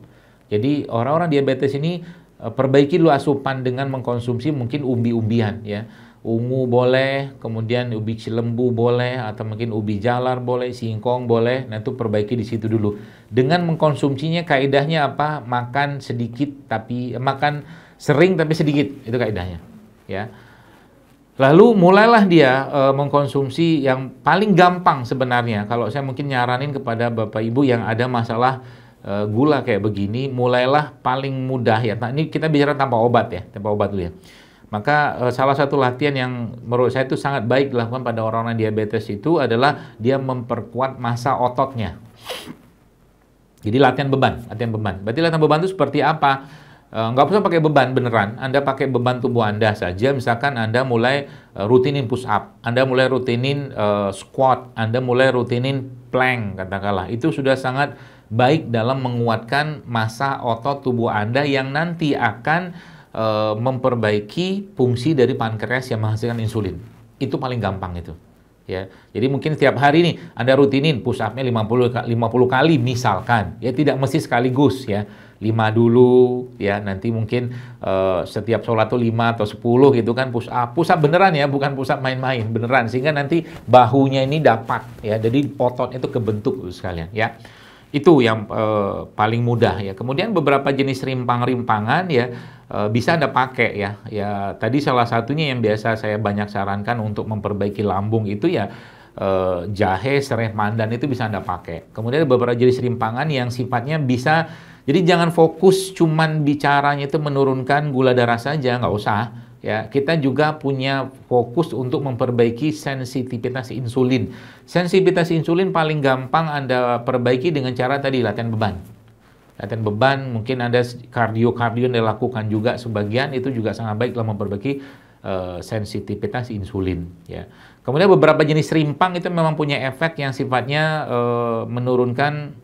Jadi orang-orang diabetes ini perbaiki dulu asupan dengan mengkonsumsi mungkin umbi-umbian ya. Ungu boleh, kemudian ubi cilembu boleh, atau mungkin ubi jalar boleh, singkong boleh. Nah itu perbaiki di situ dulu. Dengan mengkonsumsinya kaidahnya apa? Makan sedikit tapi makan sering tapi sedikit, itu kaidahnya ya. Lalu mulailah dia mengkonsumsi yang paling gampang sebenarnya. Kalau saya mungkin nyaranin kepada Bapak Ibu yang ada masalah gula kayak begini, mulailah paling mudah ya. Nah, ini kita bicara tanpa obat ya, tanpa obat dulu ya. Maka salah satu latihan yang menurut saya itu sangat baik dilakukan pada orang-orang diabetes itu adalah dia memperkuat massa ototnya. Jadi latihan beban, latihan beban. Berarti latihan beban itu seperti apa? Nggak usah pakai beban beneran, Anda pakai beban tubuh Anda saja. Misalkan Anda mulai rutinin push up, Anda mulai rutinin squat, Anda mulai rutinin plank katakanlah. Itu sudah sangat baik dalam menguatkan massa otot tubuh Anda yang nanti akan memperbaiki fungsi dari pankreas yang menghasilkan insulin. Itu paling gampang itu. Ya, jadi mungkin setiap hari nih Anda rutinin push up-nya 50 kali misalkan. Ya tidak mesti sekaligus ya. 5 dulu ya, nanti mungkin setiap sholat tuh 5 atau 10 gitu kan push up. Push up beneran ya, bukan push up main-main, beneran sehingga nanti bahunya ini dapat ya. Jadi otot itu kebentuk sekalian ya. Itu yang paling mudah ya. Kemudian beberapa jenis rimpang-rimpangan ya bisa Anda pakai ya. Ya tadi salah satunya yang biasa saya banyak sarankan untuk memperbaiki lambung itu ya jahe, serai pandan itu bisa Anda pakai. Kemudian ada beberapa jenis rimpangan yang sifatnya bisa, jadi jangan fokus cuman bicaranya itu menurunkan gula darah saja, nggak usah. Ya, kita juga punya fokus untuk memperbaiki sensitivitas insulin. Sensitivitas insulin paling gampang Anda perbaiki dengan cara tadi latihan beban. Latihan beban, mungkin ada kardio-kardio yang dilakukan juga sebagian, itu juga sangat baik dalam memperbaiki sensitivitas insulin. Ya. Kemudian beberapa jenis rimpang itu memang punya efek yang sifatnya menurunkan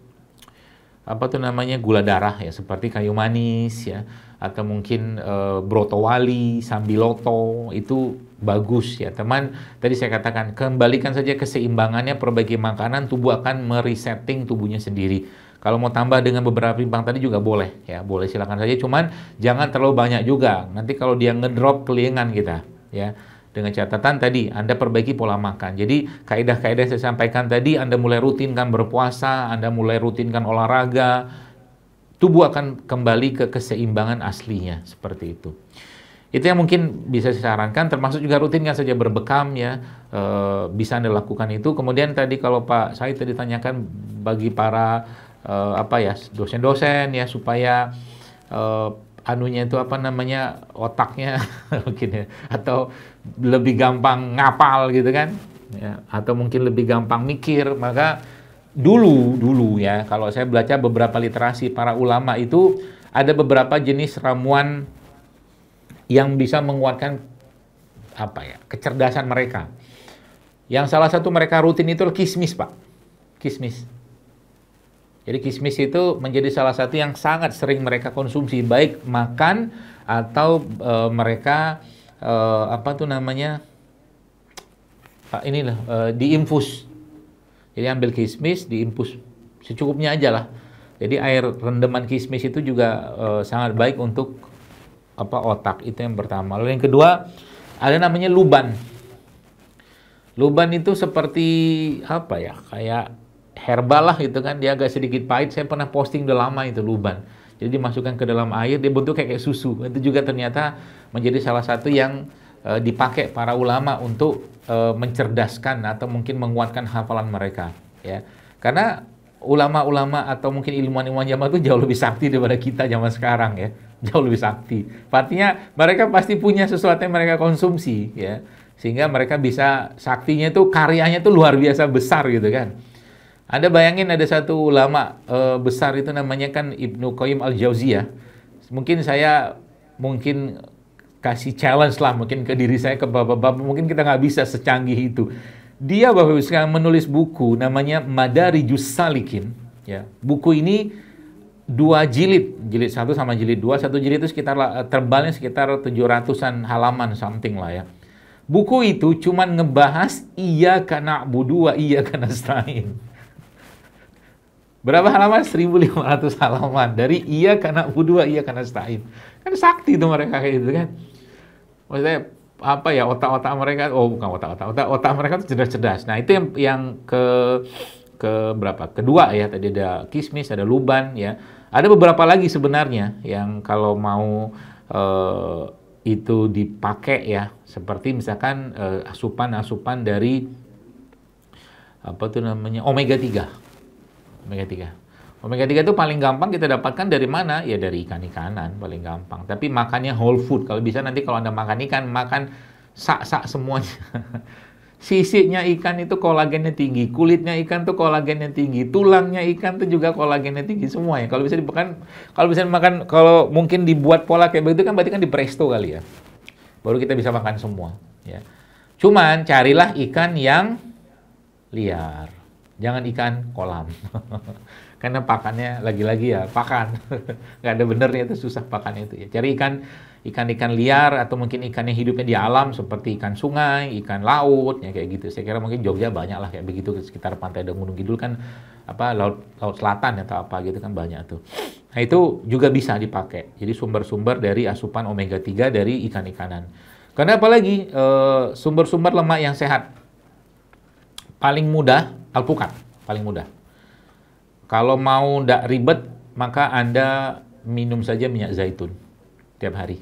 apa tuh namanya gula darah ya, seperti kayu manis ya, atau mungkin brotowali, sambiloto itu bagus ya teman. Tadi saya katakan kembalikan saja keseimbangannya, perbaiki makanan, tubuh akan meresetting tubuhnya sendiri. Kalau mau tambah dengan beberapa rimpang tadi juga boleh ya, boleh silakan saja. Cuman jangan terlalu banyak juga. Nanti kalau dia ngedrop kelingan kita ya. Dengan catatan tadi Anda perbaiki pola makan. Jadi kaidah-kaidah saya sampaikan tadi, Anda mulai rutinkan berpuasa, Anda mulai rutinkan olahraga, tubuh akan kembali ke keseimbangan aslinya seperti itu. Itu yang mungkin bisa saya sarankan, termasuk juga rutinkan saja berbekam ya, bisa Anda lakukan itu. Kemudian tadi kalau Pak Said tadi tanyakan bagi para dosen-dosen ya supaya anunya itu apa namanya otaknya mungkin ya, atau lebih gampang ngapal gitu kan ya, atau mungkin lebih gampang mikir, maka dulu ya kalau saya baca beberapa literasi para ulama itu ada beberapa jenis ramuan yang bisa menguatkan apa ya, kecerdasan mereka. Yang salah satu mereka rutin itu kismis, Pak. Kismis. Jadi kismis itu menjadi salah satu yang sangat sering mereka konsumsi, baik makan atau mereka apa tuh namanya, diinfus. Jadi ambil kismis, diinfus secukupnya aja lah. Jadi air rendaman kismis itu juga sangat baik untuk otak, itu yang pertama. Lalu yang kedua ada namanya luban. Luban itu seperti apa ya, kayak herbal lah gitu kan, dia agak sedikit pahit. Saya pernah posting udah lama itu luban. Jadi dimasukkan ke dalam air, dia bentuk kayak susu. Itu juga ternyata menjadi salah satu yang dipakai para ulama untuk mencerdaskan atau mungkin menguatkan hafalan mereka, ya. Karena ulama-ulama atau mungkin ilmuwan-ilmuwan zaman itu jauh lebih sakti daripada kita zaman sekarang, ya. Jauh lebih sakti. Artinya mereka pasti punya sesuatu yang mereka konsumsi, ya. Sehingga mereka bisa, saktinya itu, karyanya itu luar biasa besar gitu kan. Anda bayangin ada satu ulama besar itu namanya kan Ibnu Qayyim Al-Jauziyah. Mungkin saya kasih challenge lah mungkin ke diri saya, ke bapak-bapak, mungkin kita nggak bisa secanggih itu. Dia Bapak Ibu sekarang menulis buku namanya Madarijus Salikin, ya. Buku ini 2 jilid, jilid 1 sama jilid 2. Satu jilid itu sekitar tebalnya sekitar 700-an halaman something lah ya. Buku itu cuman ngebahas iyyaka na'budu wa iyyaka nasta'in. Berapa halaman? 1.500 halaman. Dari iyyaka na'budu wa iyyaka nasta'in. Kan sakti tuh mereka kayak gitu kan. Maksudnya apa ya, otak-otak mereka, bukan otak mereka itu cerdas-cerdas. Nah, itu yang ke berapa? Kedua ya, tadi ada kismis, ada luban ya. Ada beberapa lagi sebenarnya yang kalau mau itu dipakai ya, seperti misalkan asupan-asupan dari apa tuh namanya, omega 3. Omega 3. Omega 3 itu paling gampang kita dapatkan dari mana? Ya dari ikan-ikanan paling gampang. Tapi makannya whole food. Kalau bisa nanti kalau Anda makan ikan, makan sak-sak semuanya. Sisinya ikan itu kolagennya tinggi, kulitnya ikan tuh kolagennya tinggi, tulangnya ikan tuh juga kolagennya tinggi semua ya. Kalau bisa makan, kalau mungkin dibuat pola kayak begitu kan berarti kan di presto kali ya. Baru kita bisa makan semua ya. Cuman carilah ikan yang liar. Jangan ikan kolam. Karena pakannya lagi-lagi ya pakan. Nggak ada benernya, itu susah pakannya itu ya. Cari ikan liar atau mungkin ikan yang hidupnya di alam seperti ikan sungai, ikan laut ya kayak gitu. Saya kira mungkin Jogja banyak lah kayak begitu, sekitar pantai Gunung Kidul kan laut selatan atau apa gitu kan banyak tuh. Nah, itu juga bisa dipakai. Jadi sumber-sumber dari asupan omega 3 dari ikan-ikanan. Karena apalagi sumber-sumber lemak yang sehat. Paling mudah alpukat, paling mudah. Kalau mau ndak ribet, maka Anda minum saja minyak zaitun tiap hari.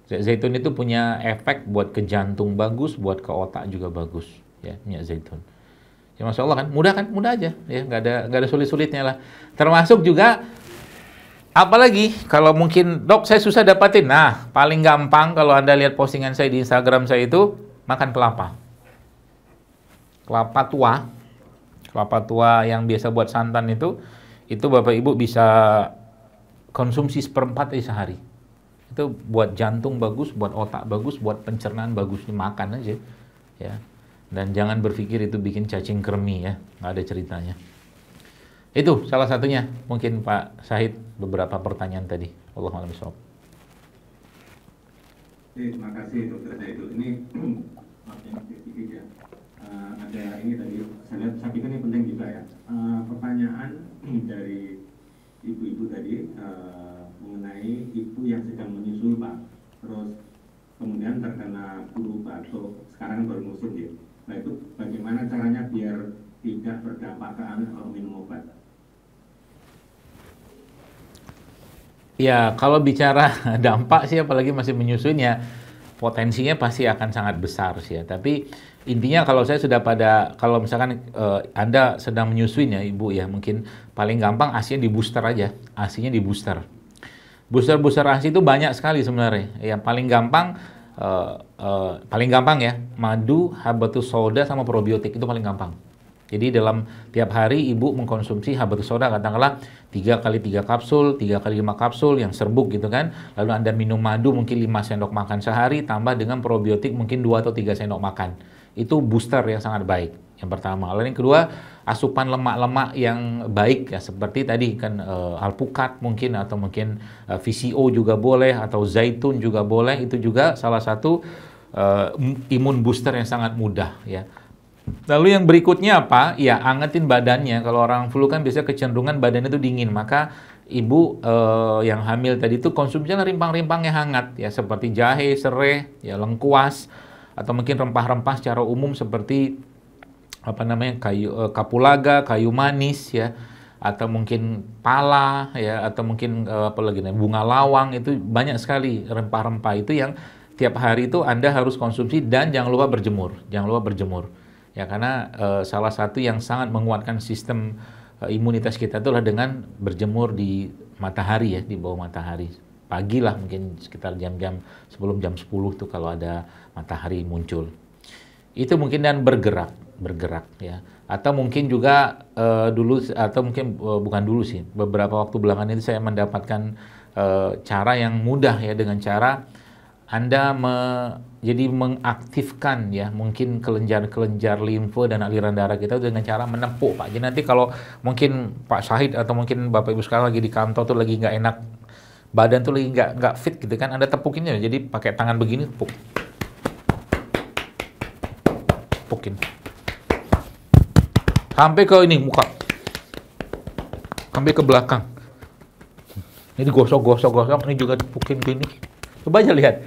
Zaitun itu punya efek buat ke jantung bagus, buat ke otak juga bagus, ya, minyak zaitun. Ya Masya Allah kan, mudah aja, ya, nggak ada sulit-sulitnya lah. Termasuk juga, apalagi kalau mungkin, dok saya susah dapatin, nah paling gampang kalau Anda lihat postingan saya di Instagram saya itu, makan kelapa. Kelapa tua yang biasa buat santan itu Bapak Ibu bisa konsumsi 1/4 sehari. Itu buat jantung bagus, buat otak bagus, buat pencernaan bagus, makan aja, ya. Dan jangan berpikir itu bikin cacing kremi ya, nggak ada ceritanya. Itu salah satunya, mungkin Pak Syahid beberapa pertanyaan tadi. Wallahu a'lam bishawab. Terima kasih Dokter Zaidul. Ini sedikit ya. Ada ini tadi, saya pikir ini penting juga ya. Pertanyaan dari ibu-ibu tadi mengenai ibu yang sedang menyusui Pak, terus kemudian terkena flu batuk, sekarang baru musim ya. Nah itu bagaimana caranya biar tidak berdampak ke anak kalau minum obat? Ya kalau bicara dampak sih, apalagi masih menyusuinya, potensinya pasti akan sangat besar sih ya. Tapi intinya kalau saya sudah kalau misalkan Anda sedang menyusuinya Ibu ya, mungkin paling gampang ASI-nya di booster aja. ASI-nya di booster. Booster ASI itu banyak sekali sebenarnya. Yang paling gampang ya, madu, habatus sauda sama probiotik itu paling gampang. Jadi dalam tiap hari ibu mengkonsumsi habatus sauda katakanlah 3 kali 3 kapsul, 3 kali 5 kapsul yang serbuk gitu kan. Lalu Anda minum madu mungkin 5 sendok makan sehari tambah dengan probiotik mungkin 2 atau 3 sendok makan. Itu booster yang sangat baik. Yang pertama. Lalu yang kedua, asupan lemak-lemak yang baik ya seperti tadi kan alpukat mungkin atau mungkin VCO juga boleh atau zaitun juga boleh. Itu juga salah satu imun booster yang sangat mudah ya. Lalu yang berikutnya apa? Ya, angetin badannya. Kalau orang flu kan biasanya kecenderungan badannya itu dingin. Maka ibu yang hamil tadi itu konsumsinya rimpang-rimpang yang hangat ya, seperti jahe, serai, ya lengkuas, atau mungkin rempah-rempah secara umum seperti apa namanya kapulaga, kayu manis ya, atau mungkin pala ya, atau mungkin apa lagi nih, bunga lawang. Itu banyak sekali rempah-rempah itu yang tiap hari itu Anda harus konsumsi dan jangan lupa berjemur. Jangan lupa berjemur. Ya, karena salah satu yang sangat menguatkan sistem imunitas kita itu adalah dengan berjemur di matahari ya, di bawah matahari. Pagi lah mungkin sekitar jam-jam sebelum jam 10 tuh kalau ada matahari muncul. Itu mungkin, dan bergerak ya. Atau mungkin juga dulu, atau mungkin bukan dulu sih, beberapa waktu belakangan ini saya mendapatkan cara yang mudah ya, dengan cara Anda jadi mengaktifkan ya mungkin kelenjar-kelenjar limfe dan aliran darah kita dengan cara menepuk Pak. Jadi nanti kalau mungkin Pak Syahid atau mungkin Bapak Ibu sekarang lagi di kantor tuh lagi nggak enak, badan tuh lagi nggak fit gitu kan, Anda tepukin aja. Jadi pakai tangan begini, tepukin sampai ke ini muka, sampai ke belakang. Ini gosok, ini juga tepukin gini. Coba aja lihat.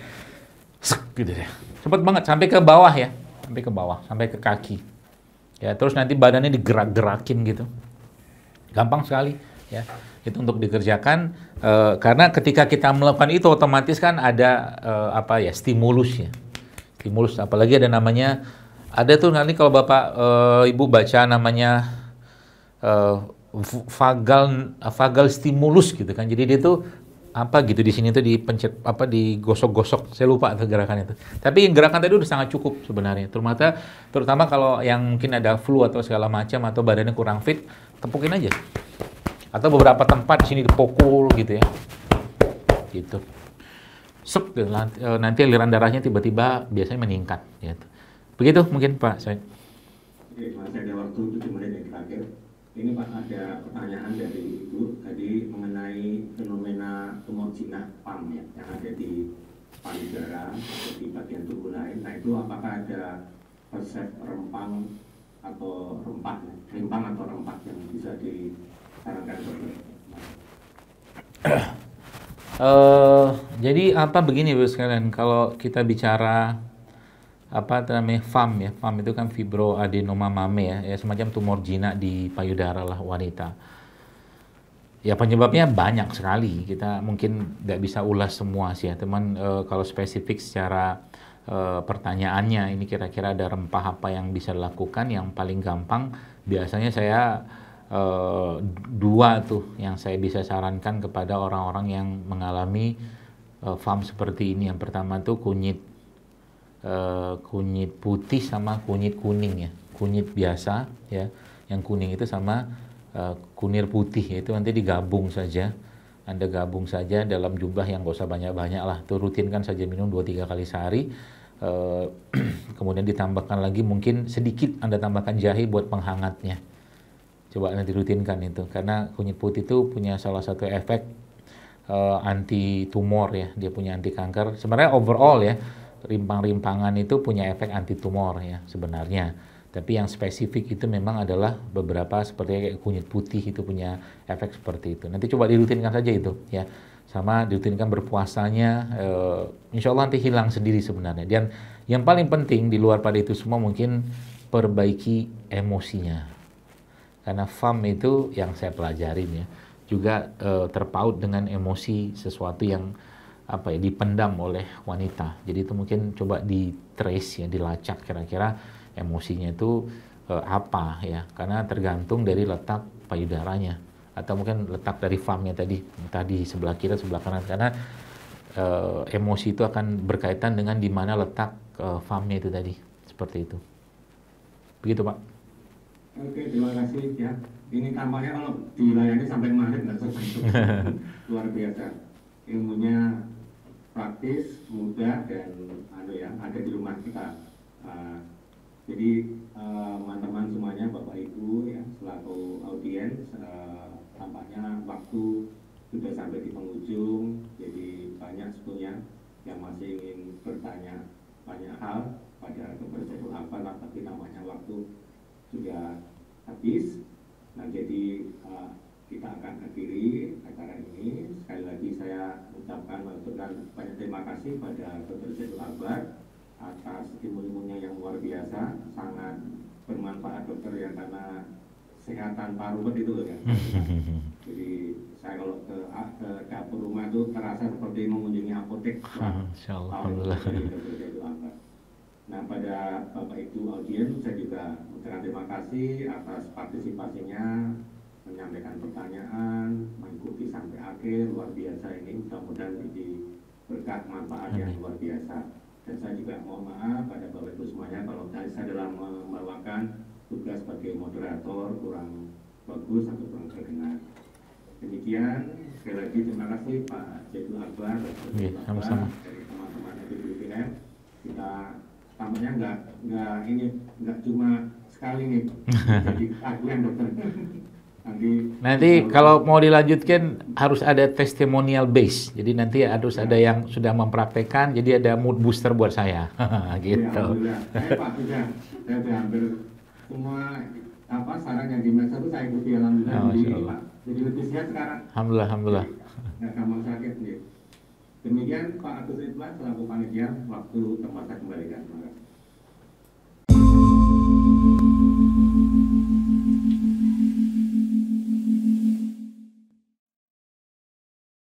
Gitu deh. Cepet banget sampai ke bawah ya. Sampai ke bawah, sampai ke kaki. Ya, terus nanti badannya digerak-gerakin gitu. Gampang sekali ya. Itu untuk dikerjakan karena ketika kita melakukan itu otomatis kan ada apa ya, stimulus ya. Stimulus, apalagi ada namanya, ada tuh nanti kalau Bapak Ibu baca namanya vagal stimulus gitu kan. Jadi dia tuh apa gitu di sini tuh dipencet apa, digosok-gosok, saya lupa gerakan itu. Tapi yang gerakan tadi udah sangat cukup sebenarnya. Terutama kalau yang mungkin ada flu atau segala macam atau badannya kurang fit, tepukin aja. Atau beberapa tempat di sini dipukul gitu ya. Gitu. Sep, nanti aliran darahnya tiba-tiba biasanya meningkat gitu. Begitu mungkin Pak Said. Oke, masih ada waktu 7 menit yang terakhir. Ini Pak, ada pertanyaan dari Ibu tadi mengenai fenomena tumor jinak PAM ya, yang ada di payudara atau di bagian tubuh lain. Nah, itu apakah ada resep rempang atau rempah yang bisa disarankan dokter? Jadi apa begini Bu sekalian, kalau kita bicara apa namanya FAM ya, FAM itu kan fibroadenoma mame ya, semacam tumor jinak di payudara lah wanita. Ya penyebabnya banyak sekali, kita mungkin nggak bisa ulas semua sih ya, teman. Kalau spesifik secara pertanyaannya, ini kira-kira ada rempah apa yang bisa dilakukan, yang paling gampang biasanya saya dua tuh yang saya bisa sarankan kepada orang-orang yang mengalami FAM seperti ini. Yang pertama tuh kunyit putih sama kunyit kuning ya, kunyit biasa ya, yang kuning itu sama kunir putih, itu nanti digabung saja, Anda gabung saja dalam jumlah yang gak usah banyak-banyak lah, tuh rutinkan saja minum 2-3 kali sehari. Kemudian ditambahkan lagi mungkin sedikit Anda tambahkan jahe buat penghangatnya, coba nanti rutinkan itu, karena kunyit putih itu punya salah satu efek anti tumor ya, dia punya anti kanker. Sebenarnya overall ya, rimpang-rimpangan itu punya efek anti tumor ya sebenarnya. Tapi yang spesifik itu memang adalah beberapa seperti kayak kunyit putih itu punya efek seperti itu. Nanti coba dirutinkan saja itu ya. Sama dirutinkan berpuasanya, insya Allah nanti hilang sendiri sebenarnya. Dan yang paling penting di luar pada itu semua mungkin perbaiki emosinya. Karena FAM itu yang saya pelajarin ya, juga terpaut dengan emosi, sesuatu yang apa ya, dipendam oleh wanita. Jadi itu mungkin coba di trace ya, dilacak kira-kira emosinya itu apa ya, karena tergantung dari letak payudaranya atau mungkin letak dari FAM-nya tadi, entah di sebelah kiri sebelah kanan, karena emosi itu akan berkaitan dengan di mana letak FAM-nya itu tadi, seperti itu. Begitu Pak. Oke, terima kasih ya. Ini tampaknya kalau dilayani sampai maghrib nggak selesai. Luar biasa. Ilmunya praktis, mudah, dan ya, ada di rumah kita. Uh, jadi teman-teman semuanya, Bapak Ibu ya, selaku audiens, tampaknya waktu sudah sampai di penghujung. Jadi banyak sebetulnya yang masih ingin bertanya banyak hal pada Dr. Saiful Akbar, tapi namanya waktu sudah habis. Nah, jadi kita akan akhiri acara ini. Sekali lagi saya mengucapkan banyak terima kasih pada Dr. Saiful Akbar atas ilmu-ilmunya yang luar biasa, sangat bermanfaat dokter ya, karena kesehatan paru itu loh ya. Jadi saya kalau ke dapur rumah itu terasa seperti mengunjungi apotek. Insyaallah. Nah, pada Bapak Ibu audiens, saya juga mengucapkan terima kasih atas partisipasinya, menyampaikan pertanyaan, mengikuti sampai akhir. Luar biasa ini, mudah-mudahan jadi berkat manfaat yang luar biasa. Dan saya juga mohon maaf pada Bapak Ibu semuanya kalau saya dalam membawakan tugas sebagai moderator kurang bagus atau kurang terdengar. Demikian, sekali lagi terima kasih Pak Saiful Akbar dari teman-teman FIBUPM. Kita tampaknya nggak cuma sekali nih jadi kajian dokter. Nanti kalau mau dilanjutkan harus ada testimonial base. Jadi nanti harus ada yang sudah mempraktekkan. Jadi ada mood booster buat saya. Gitu. Ya, alhamdulillah. Saya Pak saya sudah hampir semua saran yang dimaksud itu saya ikuti, alhamdulillah. Jadi lebih sehat sekarang. Alhamdulillah. Nggak gampang sakit nih. Demikian Pak Agus Ridwan selaku panitia, waktu tempat saya kembalikan.